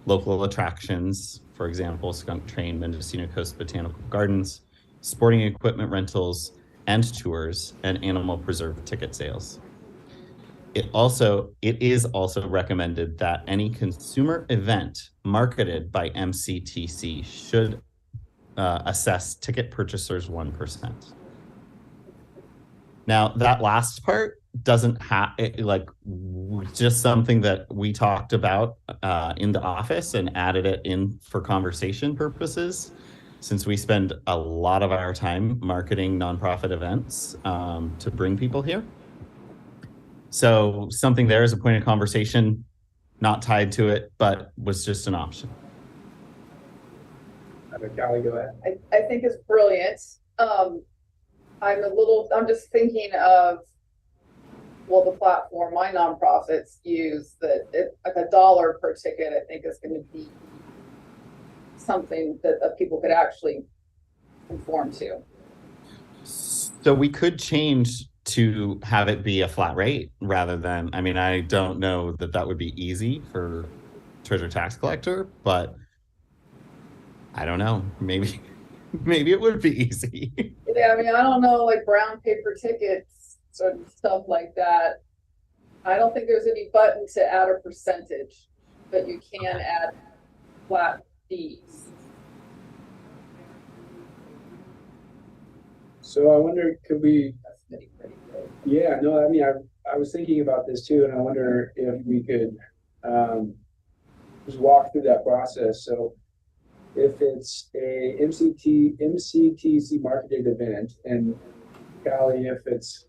local attractions, for example, Skunk Train, Mendocino Coast Botanical Gardens, sporting equipment rentals and tours, and animal preserve ticket sales. It is also recommended that any consumer event marketed by MCTC should assess ticket purchasers 1%. Now, that last part doesn't have just something that we talked about in the office and added it in for conversation purposes, since we spend a lot of our time marketing nonprofit events to bring people here. So something there is a point of conversation, not tied to it, but was just an option. Callie, go ahead. I think it's brilliant. I'm just thinking of, well, the platform my nonprofits use, that like $1 per ticket, I think is going to be something that people could actually conform to. So we could change to have it be a flat rate rather than, I mean, I don't know that that would be easy for treasurer tax collector, but I don't know, maybe it would be easy. Yeah, I mean, I don't know, like brown paper tickets, sort of stuff like that. I don't think there's any button to add a percentage, but you can add flat fees. So I wonder, could we, That's pretty good. yeah, no, I mean, I was thinking about this too, and I wonder if we could just walk through that process. So if it's a MCTC marketed event, and Callie, if it's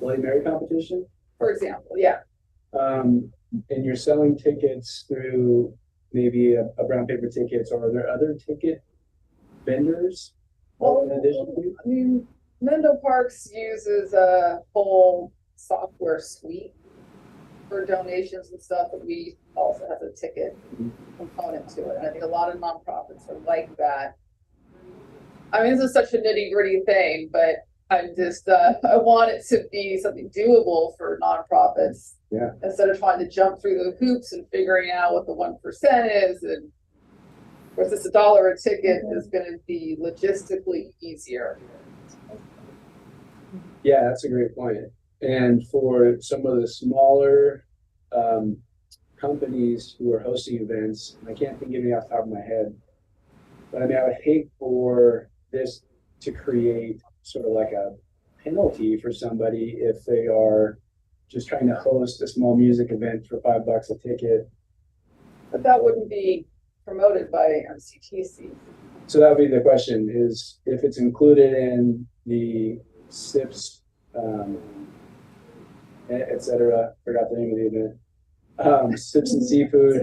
Bloody Mary competition, For example, yeah. and you're selling tickets through maybe a brown paper tickets, or are there other ticket vendors Well, in addition to? I mean, Mendo Parks uses a whole software suite for donations and stuff, but we also have a ticket component to it. And I think a lot of nonprofits are like that. I mean, this is such a nitty-gritty thing, but I'm just I want it to be something doable for nonprofits. Yeah. Instead of trying to jump through the hoops and figuring out what the 1% is, and of course, this $1 a ticket is going to be logistically easier. Yeah, that's a great point. And for some of the smaller companies who are hosting events, I can't think of any off the top of my head, but I mean, I would hate for this to create sort of like a penalty for somebody if they are just trying to host a small music event for $5 a ticket. But that wouldn't be promoted by MCTC. So that would be the question, is if it's included in the SIPs, et cetera, forgot the name of the event, Sips and Seafood,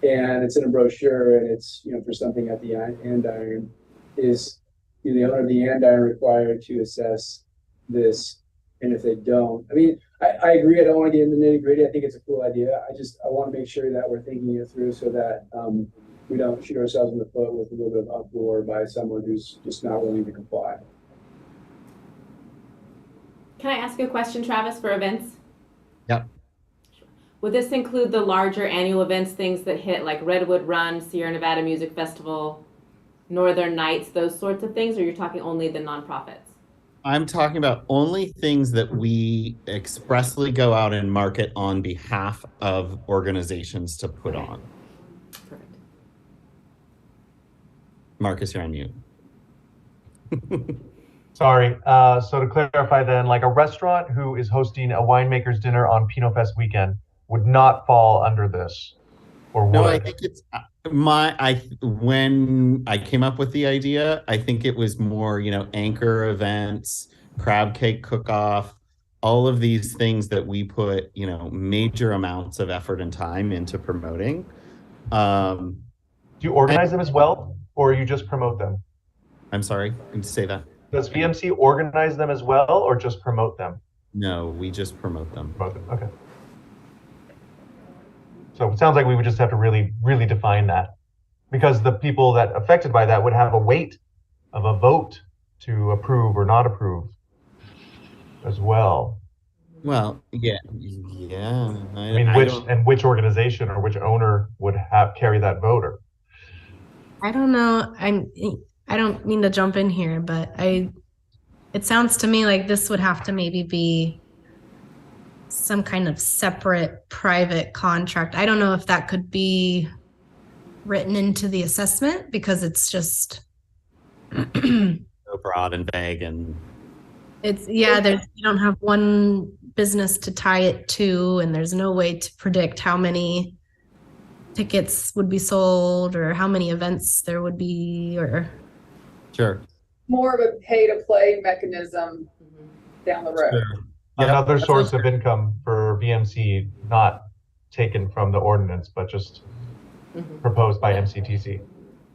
and it's in a brochure, and it's, you know, for something at the Andiron, is the owner of the Andiron required to assess this? And if they don't, I mean, I agree, I don't want to get into the nitty gritty. I think it's a cool idea. I want to make sure that we're thinking it through so that we don't shoot ourselves in the foot with a little bit of uproar by someone who's just not willing to comply. Can I ask you a question, Travis, for events? Yep. Would this include the larger annual events, things that hit like Redwood Run, Sierra Nevada Music Festival, Northern Nights, those sorts of things, or you're talking only the nonprofits? I'm talking about only things that we expressly go out and market on behalf of organizations to put on. Perfect. Marcus, you're on mute. Sorry. So to clarify then, like a restaurant who is hosting a winemaker's dinner on Pinot Fest weekend would not fall under this, or would? No, When I came up with the idea, I think it was more, anchor events, crab cake cook-off, all of these things that we put, major amounts of effort and time into promoting. Do you organize them as well, or you just promote them? I'm sorry, can you say that? Does VMC organize them as well, or just promote them? No, we just promote them. Promote them. Okay. So it sounds like we would just have to really, really define that, because the people that affected by that would have a weight of a vote to approve or not approve as well. Well, yeah. I mean, which organization or which owner would carry that vote? I don't know. I don't mean to jump in here, but it sounds to me like this would have to maybe be some kind of separate private contract. I don't know if that could be written into the assessment, because it's just So broad and vague, and you don't have one business to tie it to, and there's no way to predict how many tickets would be sold or how many events there would be, or sure. More of a pay-to-play mechanism down the road. Sure. Another source of income for VMC, not taken from the ordinance, but just proposed by MCTC.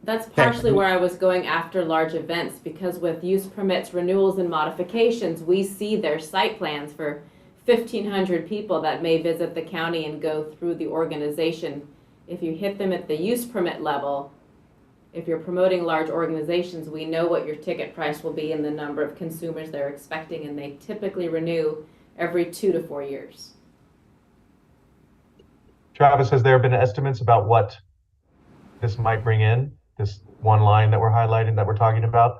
That's partially where I was going after large events, because with use permits, renewals, and modifications, we see their site plans for 1,500 people that may visit the county and go through the organization. If you hit them at the use permit level, if you're promoting large organizations, we know what your ticket price will be and the number of consumers they're expecting, and they typically renew every 2 to 4 years. Travis, has there been estimates about what this might bring in? This one line that we're highlighting, that we're talking about?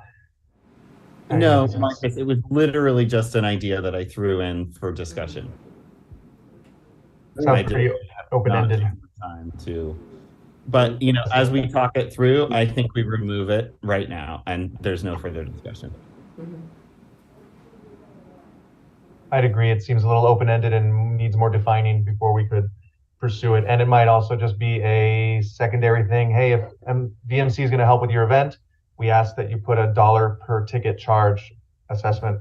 No, Marcus, it was literally just an idea that I threw in for discussion. Sounds pretty open-ended. Time to, but as we talk it through, I think we remove it right now, and there's no further discussion. I'd agree. It seems a little open-ended and needs more defining before we could pursue it. And it might also just be a secondary thing. Hey, if VMC is going to help with your event, we ask that you put $1 per ticket charge assessment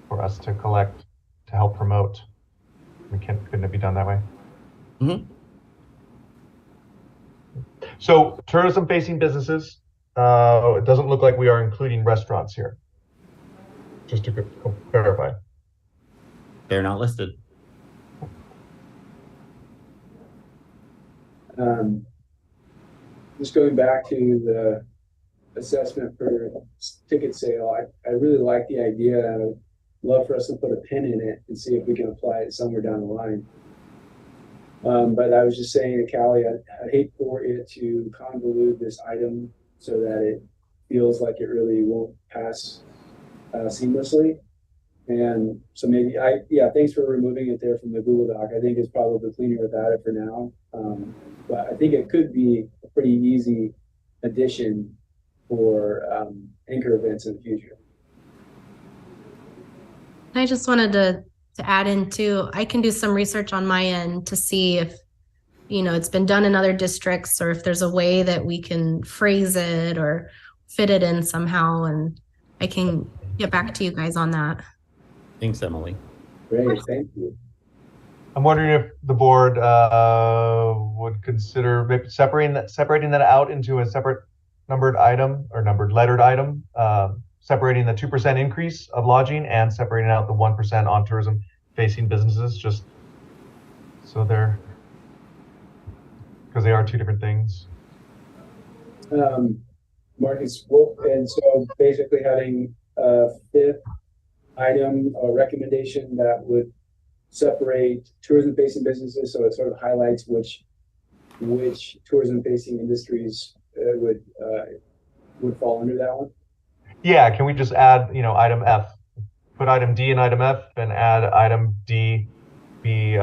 for us to collect to help promote. Couldn't it be done that way? So tourism-facing businesses, it doesn't look like we are including restaurants here. Just to clarify. They're not listed. Just going back to the assessment for ticket sale, I really like the idea. I would love for us to put a pin in it and see if we can apply it somewhere down the line. But I was just saying to Callie, I'd hate for it to convolute this item so that it feels like it really won't pass seamlessly. And so maybe thanks for removing it there from the Google Doc. I think it's probably cleaner without it for now. But I think it could be a pretty easy addition for anchor events in the future. I just wanted to add in too, I can do some research on my end to see if, it's been done in other districts, or if there's a way that we can phrase it or fit it in somehow. And I can get back to you guys on that. Thanks, Emily. Great, thank you. I'm wondering if the board would consider maybe separating that out into a separate numbered item or numbered lettered item, separating the 2% increase of lodging and separating out the 1% on tourism facing businesses, just so because they are two different things. Marcus, and so basically having a fifth item or recommendation that would separate tourism facing businesses, so it sort of highlights which tourism facing industries would fall under that one. Yeah, can we just add item F, put item D in item F and add item D be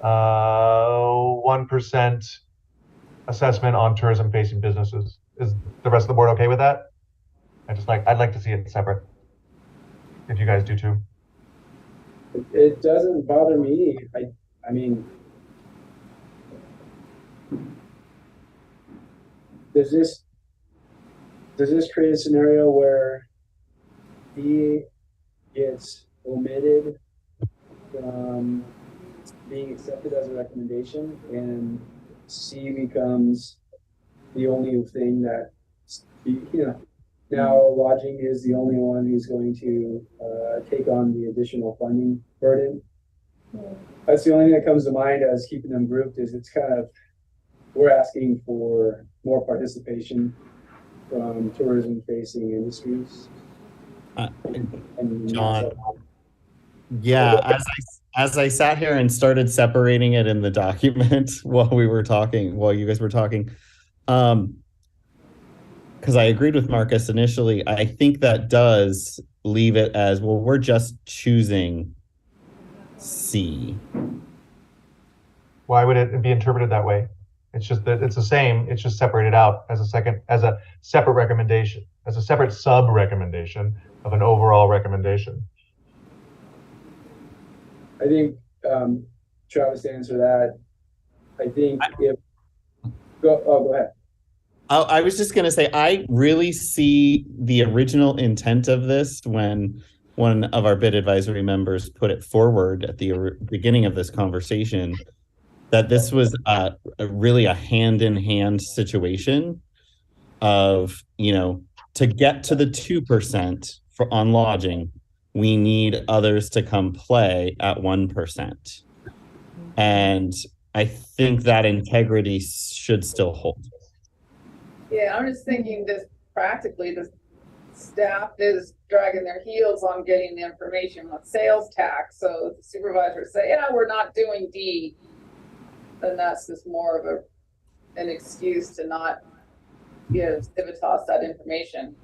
1% assessment on tourism facing businesses. Is the rest of the board okay with that? I'd like to see it separate, if you guys do too. It doesn't bother me. I mean, does this create a scenario where D gets omitted from being accepted as a recommendation and C becomes the only thing that, now lodging is the only one who's going to take on the additional funding burden? That's the only thing that comes to mind as keeping them grouped, is it's kind of, we're asking for more participation from tourism facing industries. And John. Yeah, as I sat here and started separating it in the document while you guys were talking, because I agreed with Marcus initially, I think that does leave it as, well, we're just choosing C. Why would it be interpreted that way? It's just that it's the same, it's just separated out as a separate recommendation, as a separate sub recommendation of an overall recommendation. I think Travis, to answer that, I think go ahead. I was just going to say, I really see the original intent of this when one of our bid advisory members put it forward at the beginning of this conversation, that this was really a hand-in-hand situation of, to get to the 2% on lodging, we need others to come play at 1%. And I think that integrity should still hold. Yeah, I'm just thinking this practically, the staff is dragging their heels on getting the information on sales tax. So the supervisors say, yeah, we're not doing D. Then that's just more of an excuse to not give Civitas that information.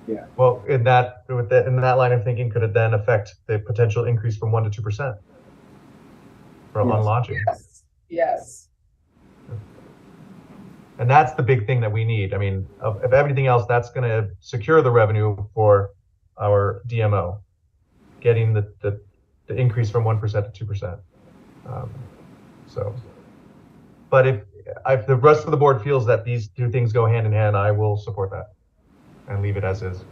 Yeah. Well, in that line of thinking, could it then affect the potential increase from 1% to 2% on lodging? Yes. And that's the big thing that we need. I mean, of everything else, that's going to secure the revenue for our DMO, getting the increase from 1% to 2%. But if the rest of the board feels that these two things go hand in hand, I will support that and leave it as is.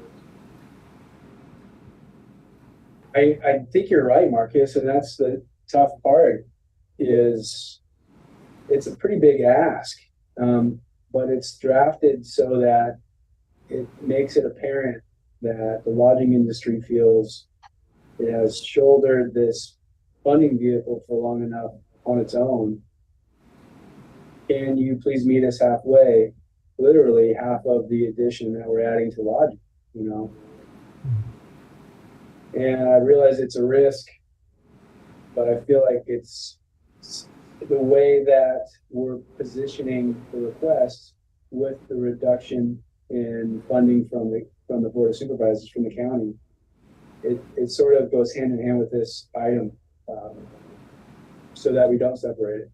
I think you're right, Marcus, and that's the tough part, is it's a pretty big ask. But it's drafted so that it makes it apparent that the lodging industry feels it has shouldered this funding vehicle for long enough on its own. Can you please meet us halfway? Literally half of the addition that we're adding to lodging, And I realize it's a risk, but I feel like it's the way that we're positioning the request with the reduction in funding from the Board of Supervisors from the county. It sort of goes hand in hand with this item, so that we don't separate it.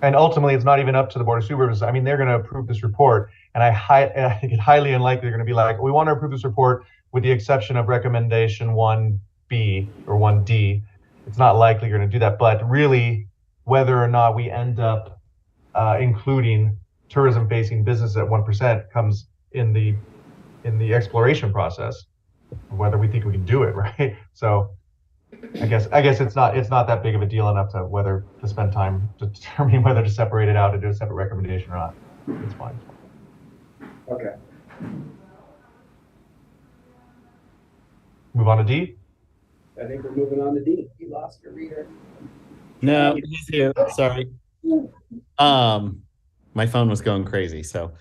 And ultimately, it's not even up to the Board of Supervisors. I mean, they're going to approve this report, and I think it's highly unlikely they're going to be like, we want to approve this report with the exception of recommendation 1B or 1D. It's not likely you're going to do that, but really, whether or not we end up including tourism-facing business at 1% comes in the exploration process, whether we think we can do it, right? So, I guess it's not that big of a deal enough to whether to spend time to determine whether to separate it out and do a separate recommendation or not. It's fine. Okay. Move on to D. I think we're moving on to D. You lost your reader. No, he's here. Sorry. My phone was going crazy. So,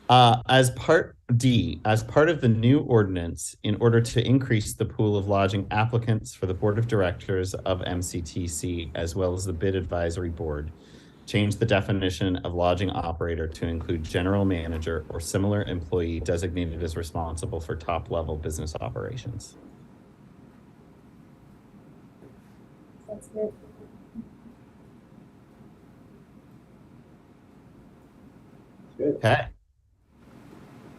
as part of the new ordinance, in order to increase the pool of lodging applicants for the Board of Directors of MCTC, as well as the Bid Advisory Board, change the definition of lodging operator to include general manager or similar employee designated as responsible for top-level business operations. That's good. Good. Okay.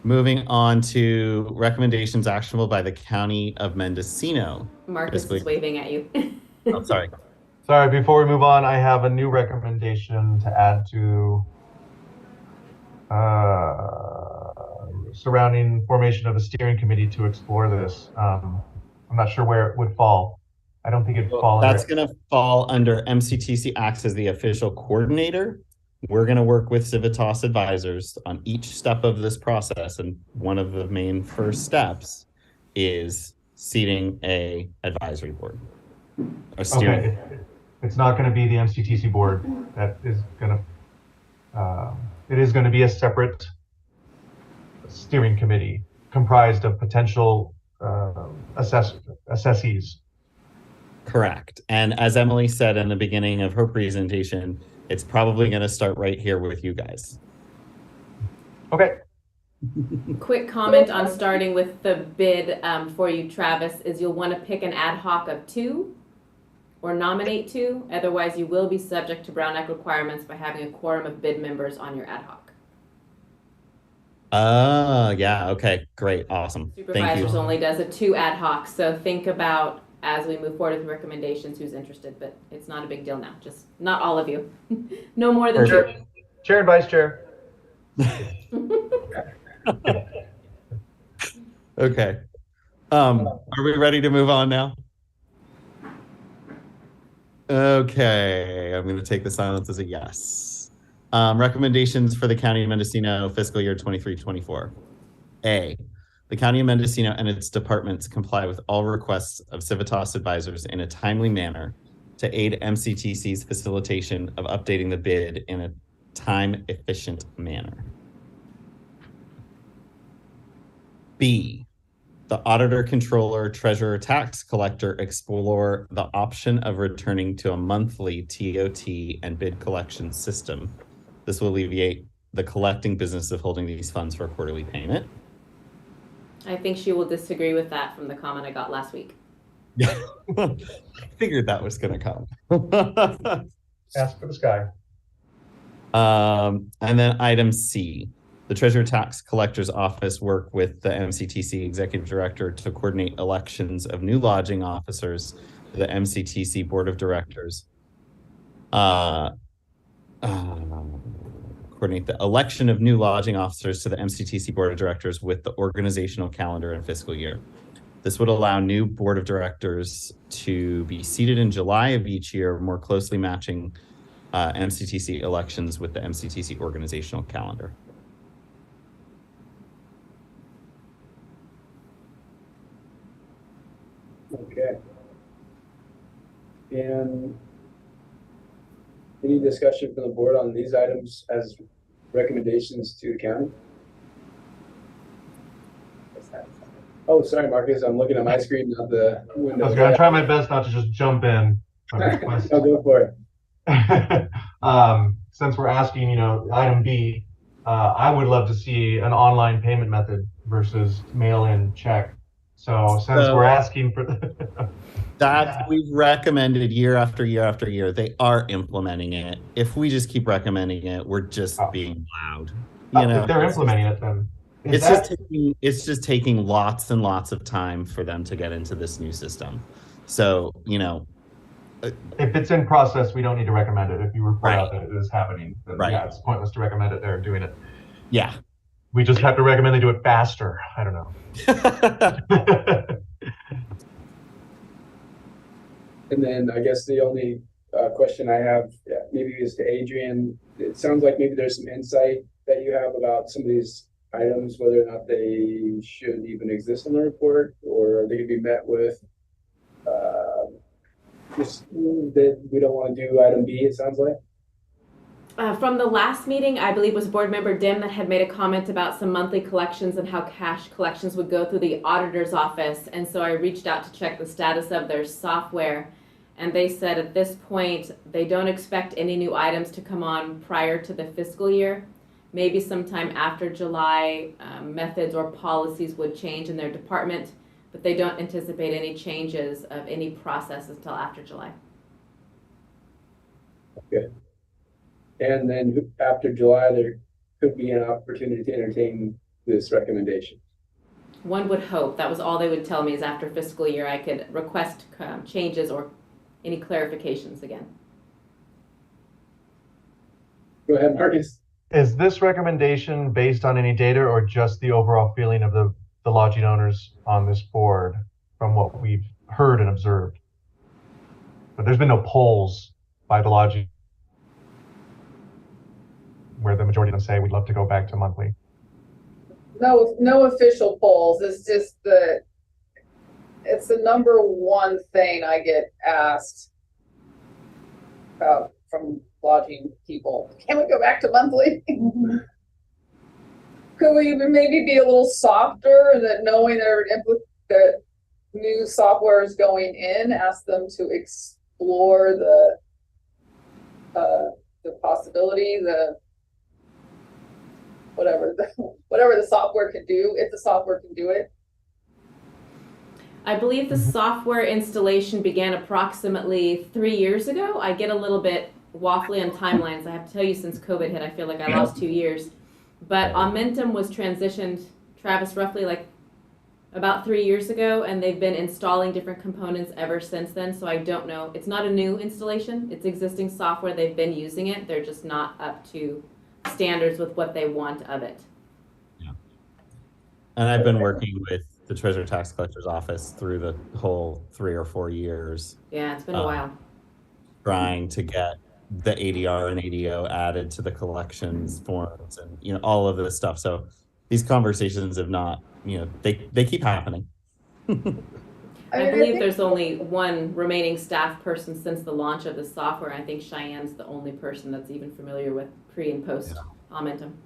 Moving on to recommendations actionable by the County of Mendocino. Marcus is waving at you. Oh, sorry. Sorry, before we move on, I have a new recommendation to add to surrounding formation of a steering committee to explore this. I'm not sure where it would fall. I don't think it'd fall under That's going to fall under MCTC acts as the official coordinator. We're going to work with Civitas advisors on each step of this process. And one of the main first steps is seating a advisory board. A steering. Okay. It's not going to be the MCTC board. That is going to, it is going to be a separate steering committee comprised of potential assessees. Correct. And as Emily said in the beginning of her presentation, it's probably going to start right here with you guys. Okay. Quick comment on starting with the bid for you, Travis, is you'll want to pick an ad hoc of 2 or nominate 2. Otherwise, you will be subject to Brown Act requirements by having a quorum of bid members on your ad hoc. Yeah. Okay. Great. Awesome. Thank Supervisors you. only does a 2 ad hoc. So think about as we move forward with recommendations who's interested, but it's not a big deal now. Just not all of you. No more than 2. Chair and vice chair. Okay. Are we ready to move on now? Okay. I'm going to take the silence as a yes. Recommendations for the County of Mendocino fiscal year 23-24. A, the County of Mendocino and its departments comply with all requests of Civitas advisors in a timely manner to aid MCTC's facilitation of updating the bid in a time-efficient manner. B, the auditor, controller, treasurer, tax collector explore the option of returning to a monthly TOT and bid collection system. This will alleviate the collecting business of holding these funds for quarterly payment. I think she will disagree with that from the comment I got last week. Yeah, I figured that was going to come. Ask for the sky. And then item C, the Treasurer Tax Collector's Office work with the MCTC Executive Director to coordinate elections of new lodging officers to the MCTC Board of Directors. Coordinate the election of new lodging officers to the MCTC Board of Directors with the organizational calendar and fiscal year. This would allow new Board of Directors to be seated in July of each year, more closely matching MCTC elections with the MCTC organizational calendar. Okay. And any discussion from the board on these items as recommendations to the county? Oh, sorry, Marcus, I'm looking at my screen, not the window. I was going to try my best not to just jump in. I'll go for it. Since we're asking, item B, I would love to see an online payment method versus mail-in check. So since we're asking for that, we've recommended year after year after year. They are implementing it. If we just keep recommending it, we're just being loud. If they're implementing it, then it's just taking lots and lots of time for them to get into this new system. So, if it's in process, we don't need to recommend it. If you report out that it is happening, then yeah, it's pointless to recommend it. They're doing it. Yeah. We just have to recommend they do it faster. I don't know. And then I guess the only question I have maybe is to Adrian. It sounds like maybe there's some insight that you have about some of these items, whether or not they should even exist in the report, or are they going to be met with just that we don't want to do item B, it sounds like? From the last meeting, I believe it was Board Member Dim that had made a comment about some monthly collections and how cash collections would go through the auditor's office. And so I reached out to check the status of their software. And they said at this point, they don't expect any new items to come on prior to the fiscal year. Maybe sometime after July, methods or policies would change in their department, but they don't anticipate any changes of any process until after July. Okay. And then after July, there could be an opportunity to entertain this recommendation. One would hope. That was all they would tell me is after fiscal year, I could request changes or any clarifications again. Go ahead, Marcus. Is this recommendation based on any data or just the overall feeling of the lodging owners on this board from what we've heard and observed? But there's been no polls by the lodging where the majority of them say we'd love to go back to monthly. No official polls. It's just it's the number one thing I get asked about from lodging people. Can we go back to monthly? Could we maybe be a little softer, and that knowing that new software is going in, ask them to explore the possibility, whatever the software can do, if the software can do it. I believe the software installation began approximately 3 years ago. I get a little bit waffly on timelines. I have to tell you, since COVID hit, I feel like I lost 2 years. But Aumentum was transitioned, Travis, roughly like about 3 years ago, and they've been installing different components ever since then. So I don't know. It's not a new installation. It's existing software. They've been using it. They're just not up to standards with what they want of it. Yeah. And I've been working with the Treasurer Tax Collector's Office through the whole 3 or 4 years. Yeah, it's been a while. Trying to get the ADR and ADO added to the collections forms and, you know, all of this stuff. So these conversations have not, you know, they keep happening. I believe there's only one remaining staff person since the launch of the software. I think Cheyenne's the only person that's even familiar with pre and post Aumentum.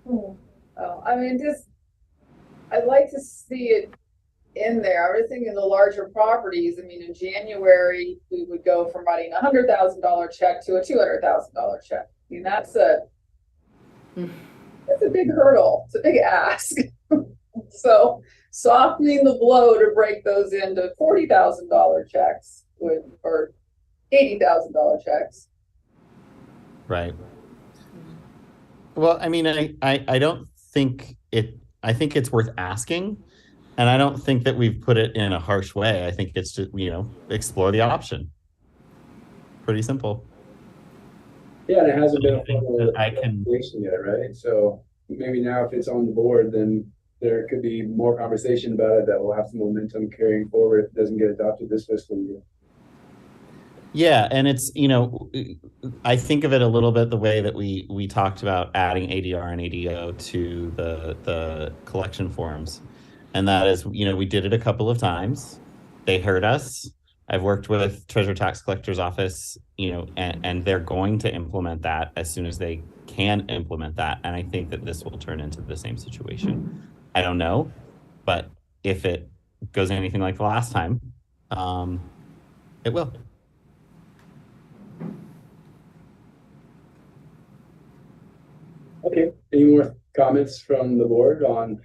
Oh, I mean, I'd like to see it in there. I was thinking the larger properties. I mean, in January, we would go from writing a $100,000 check to a $200,000 check. I mean, that's a big hurdle. It's a big ask. So softening the blow to break those into $40,000 checks or $80,000 checks. Right. Well, I mean, I don't think I think it's worth asking, and I don't think that we've put it in a harsh way. I think it's just, you know, explore the option. Pretty simple. Yeah, and it hasn't been a formal I can recommendation yet, right? So maybe now if it's on the board, then there could be more conversation about it that will have some momentum carrying forward if it doesn't get adopted this fiscal year. Yeah, and it's, you know, I think of it a little bit the way that we talked about adding ADR and ADO to the collection forms. And that is, you know, we did it a couple of times. They heard us. I've worked with Treasurer Tax Collector's Office, you know, and they're going to implement that as soon as they can implement that. And I think that this will turn into the same situation. I don't know, but if it goes anything like the last time, it will. Okay, any more comments from the board on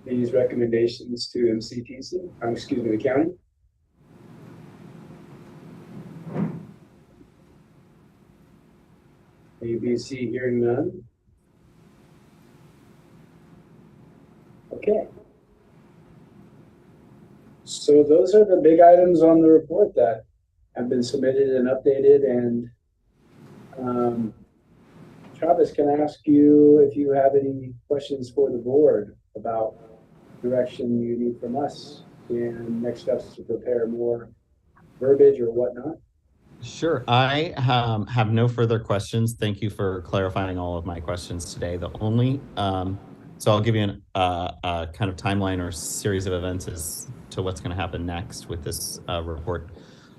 these recommendations to MCTC, excuse me, the county? ABC hearing none. Okay. So those are the big items on the report that have been submitted and updated. And Travis, can I ask you if you have any questions for the board about direction you need from us and next steps to prepare more verbiage or whatnot? Sure. I have no further questions. Thank you for clarifying all of my questions today. The only, so I'll give you a kind of timeline or series of events as to what's going to happen next with this report.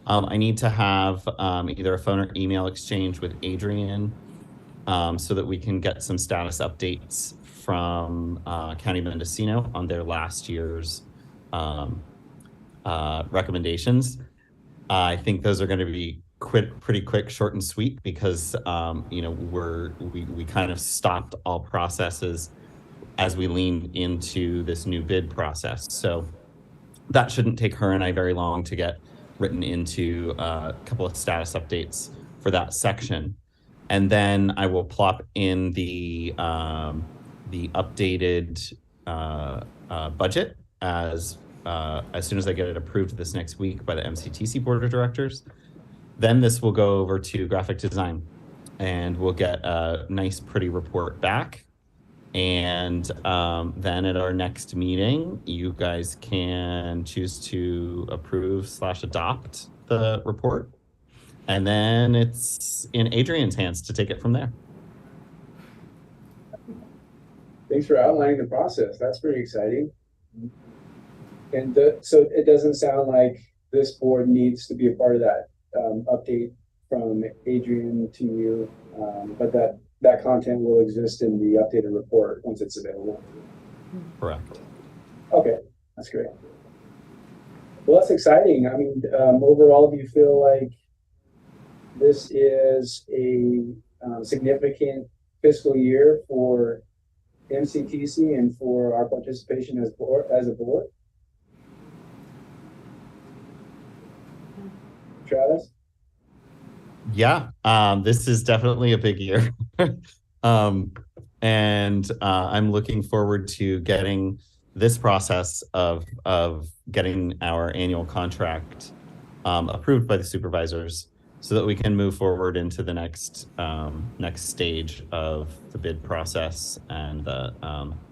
I need to have either a phone or email exchange with Adrian so that we can get some status updates from County Mendocino on their last year's recommendations. I think those are going to be pretty quick, short and sweet, because you know, we kind of stopped all processes as we lean into this new bid process. So that shouldn't take her and I very long to get written into a couple of status updates for that section. And then I will plop in the updated budget as as soon as I get it approved this next week by the MCTC Board of Directors. Then this will go over to graphic design, and we'll get a nice, pretty report back. And then at our next meeting, you guys can choose to approve/adopt the report. And then it's in Adrian's hands to take it from there. Thanks for outlining the process. That's pretty exciting. And so it doesn't sound like this board needs to be a part of that update from Adrian to you, but that content will exist in the updated report once it's available. Correct. Okay, that's great. Well, that's exciting. I mean, overall, do you feel like this is a significant fiscal year for MCTC and for our participation as a board? Travis? Yeah, this is definitely a big year. And I'm looking forward to getting this process of getting our annual contract approved by the supervisors so that we can move forward into the next stage of the bid process and the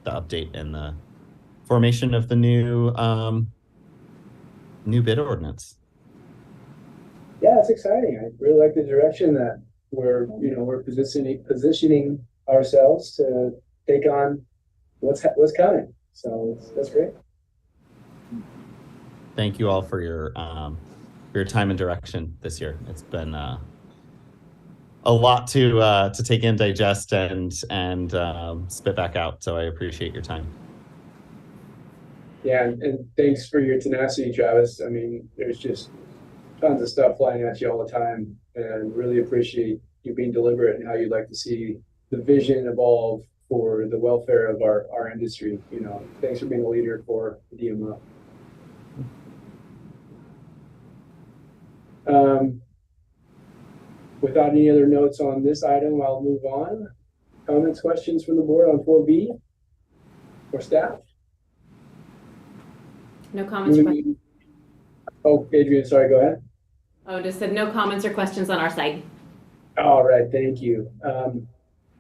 update and the formation of the new bid ordinance. Yeah, it's exciting. I really like the direction that we're positioning ourselves to take on what's coming. So that's great. Thank you all for your time and direction this year. It's been a lot to take in, digest, and spit back out. So I appreciate your time. Yeah, and thanks for your tenacity, Travis. I mean, there's just tons of stuff flying at you all the time, and really appreciate you being deliberate and how you'd like to see the vision evolve for the welfare of our industry. You know, thanks for being a leader for the DMO. Without any other notes on this item, I'll move on. Comments, questions from the board on 4B or staff? No comments or questions? Oh, Adrian, sorry, go ahead. Oh, just said no comments or questions on our side. All right, thank you.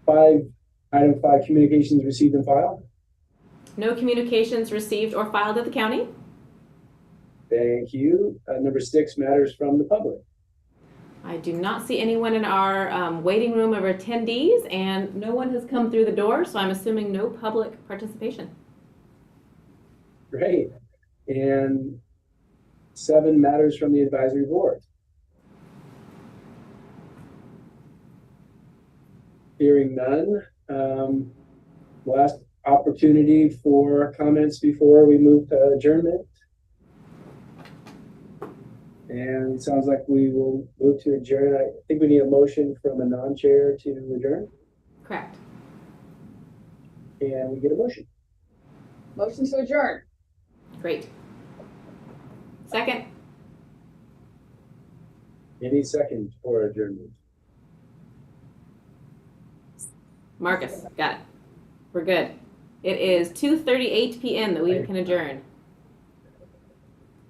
Item 5, communications received and filed. No communications received or filed at the county. Thank you. Number 6, matters from the public. I do not see anyone in our waiting room of attendees, and no one has come through the door, so I'm assuming no public participation. Great. And 7, matters from the advisory board. Hearing none. Last opportunity for comments before we move to adjournment. And it sounds like we will move to adjourn. I think we need a motion from a non-chair to adjourn. Correct. And we get a motion. Motion to adjourn. Great. Second. Any second for adjournment? Marcus, got it. We're good. It is 2:38 p.m. that we can adjourn.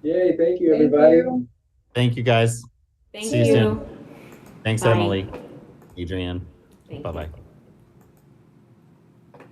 Yay, thank you, Thank everybody. you. Thank you, guys. Thank See you you. soon. Thanks, Bye. Emily, Adrian. Thank you. Bye-bye.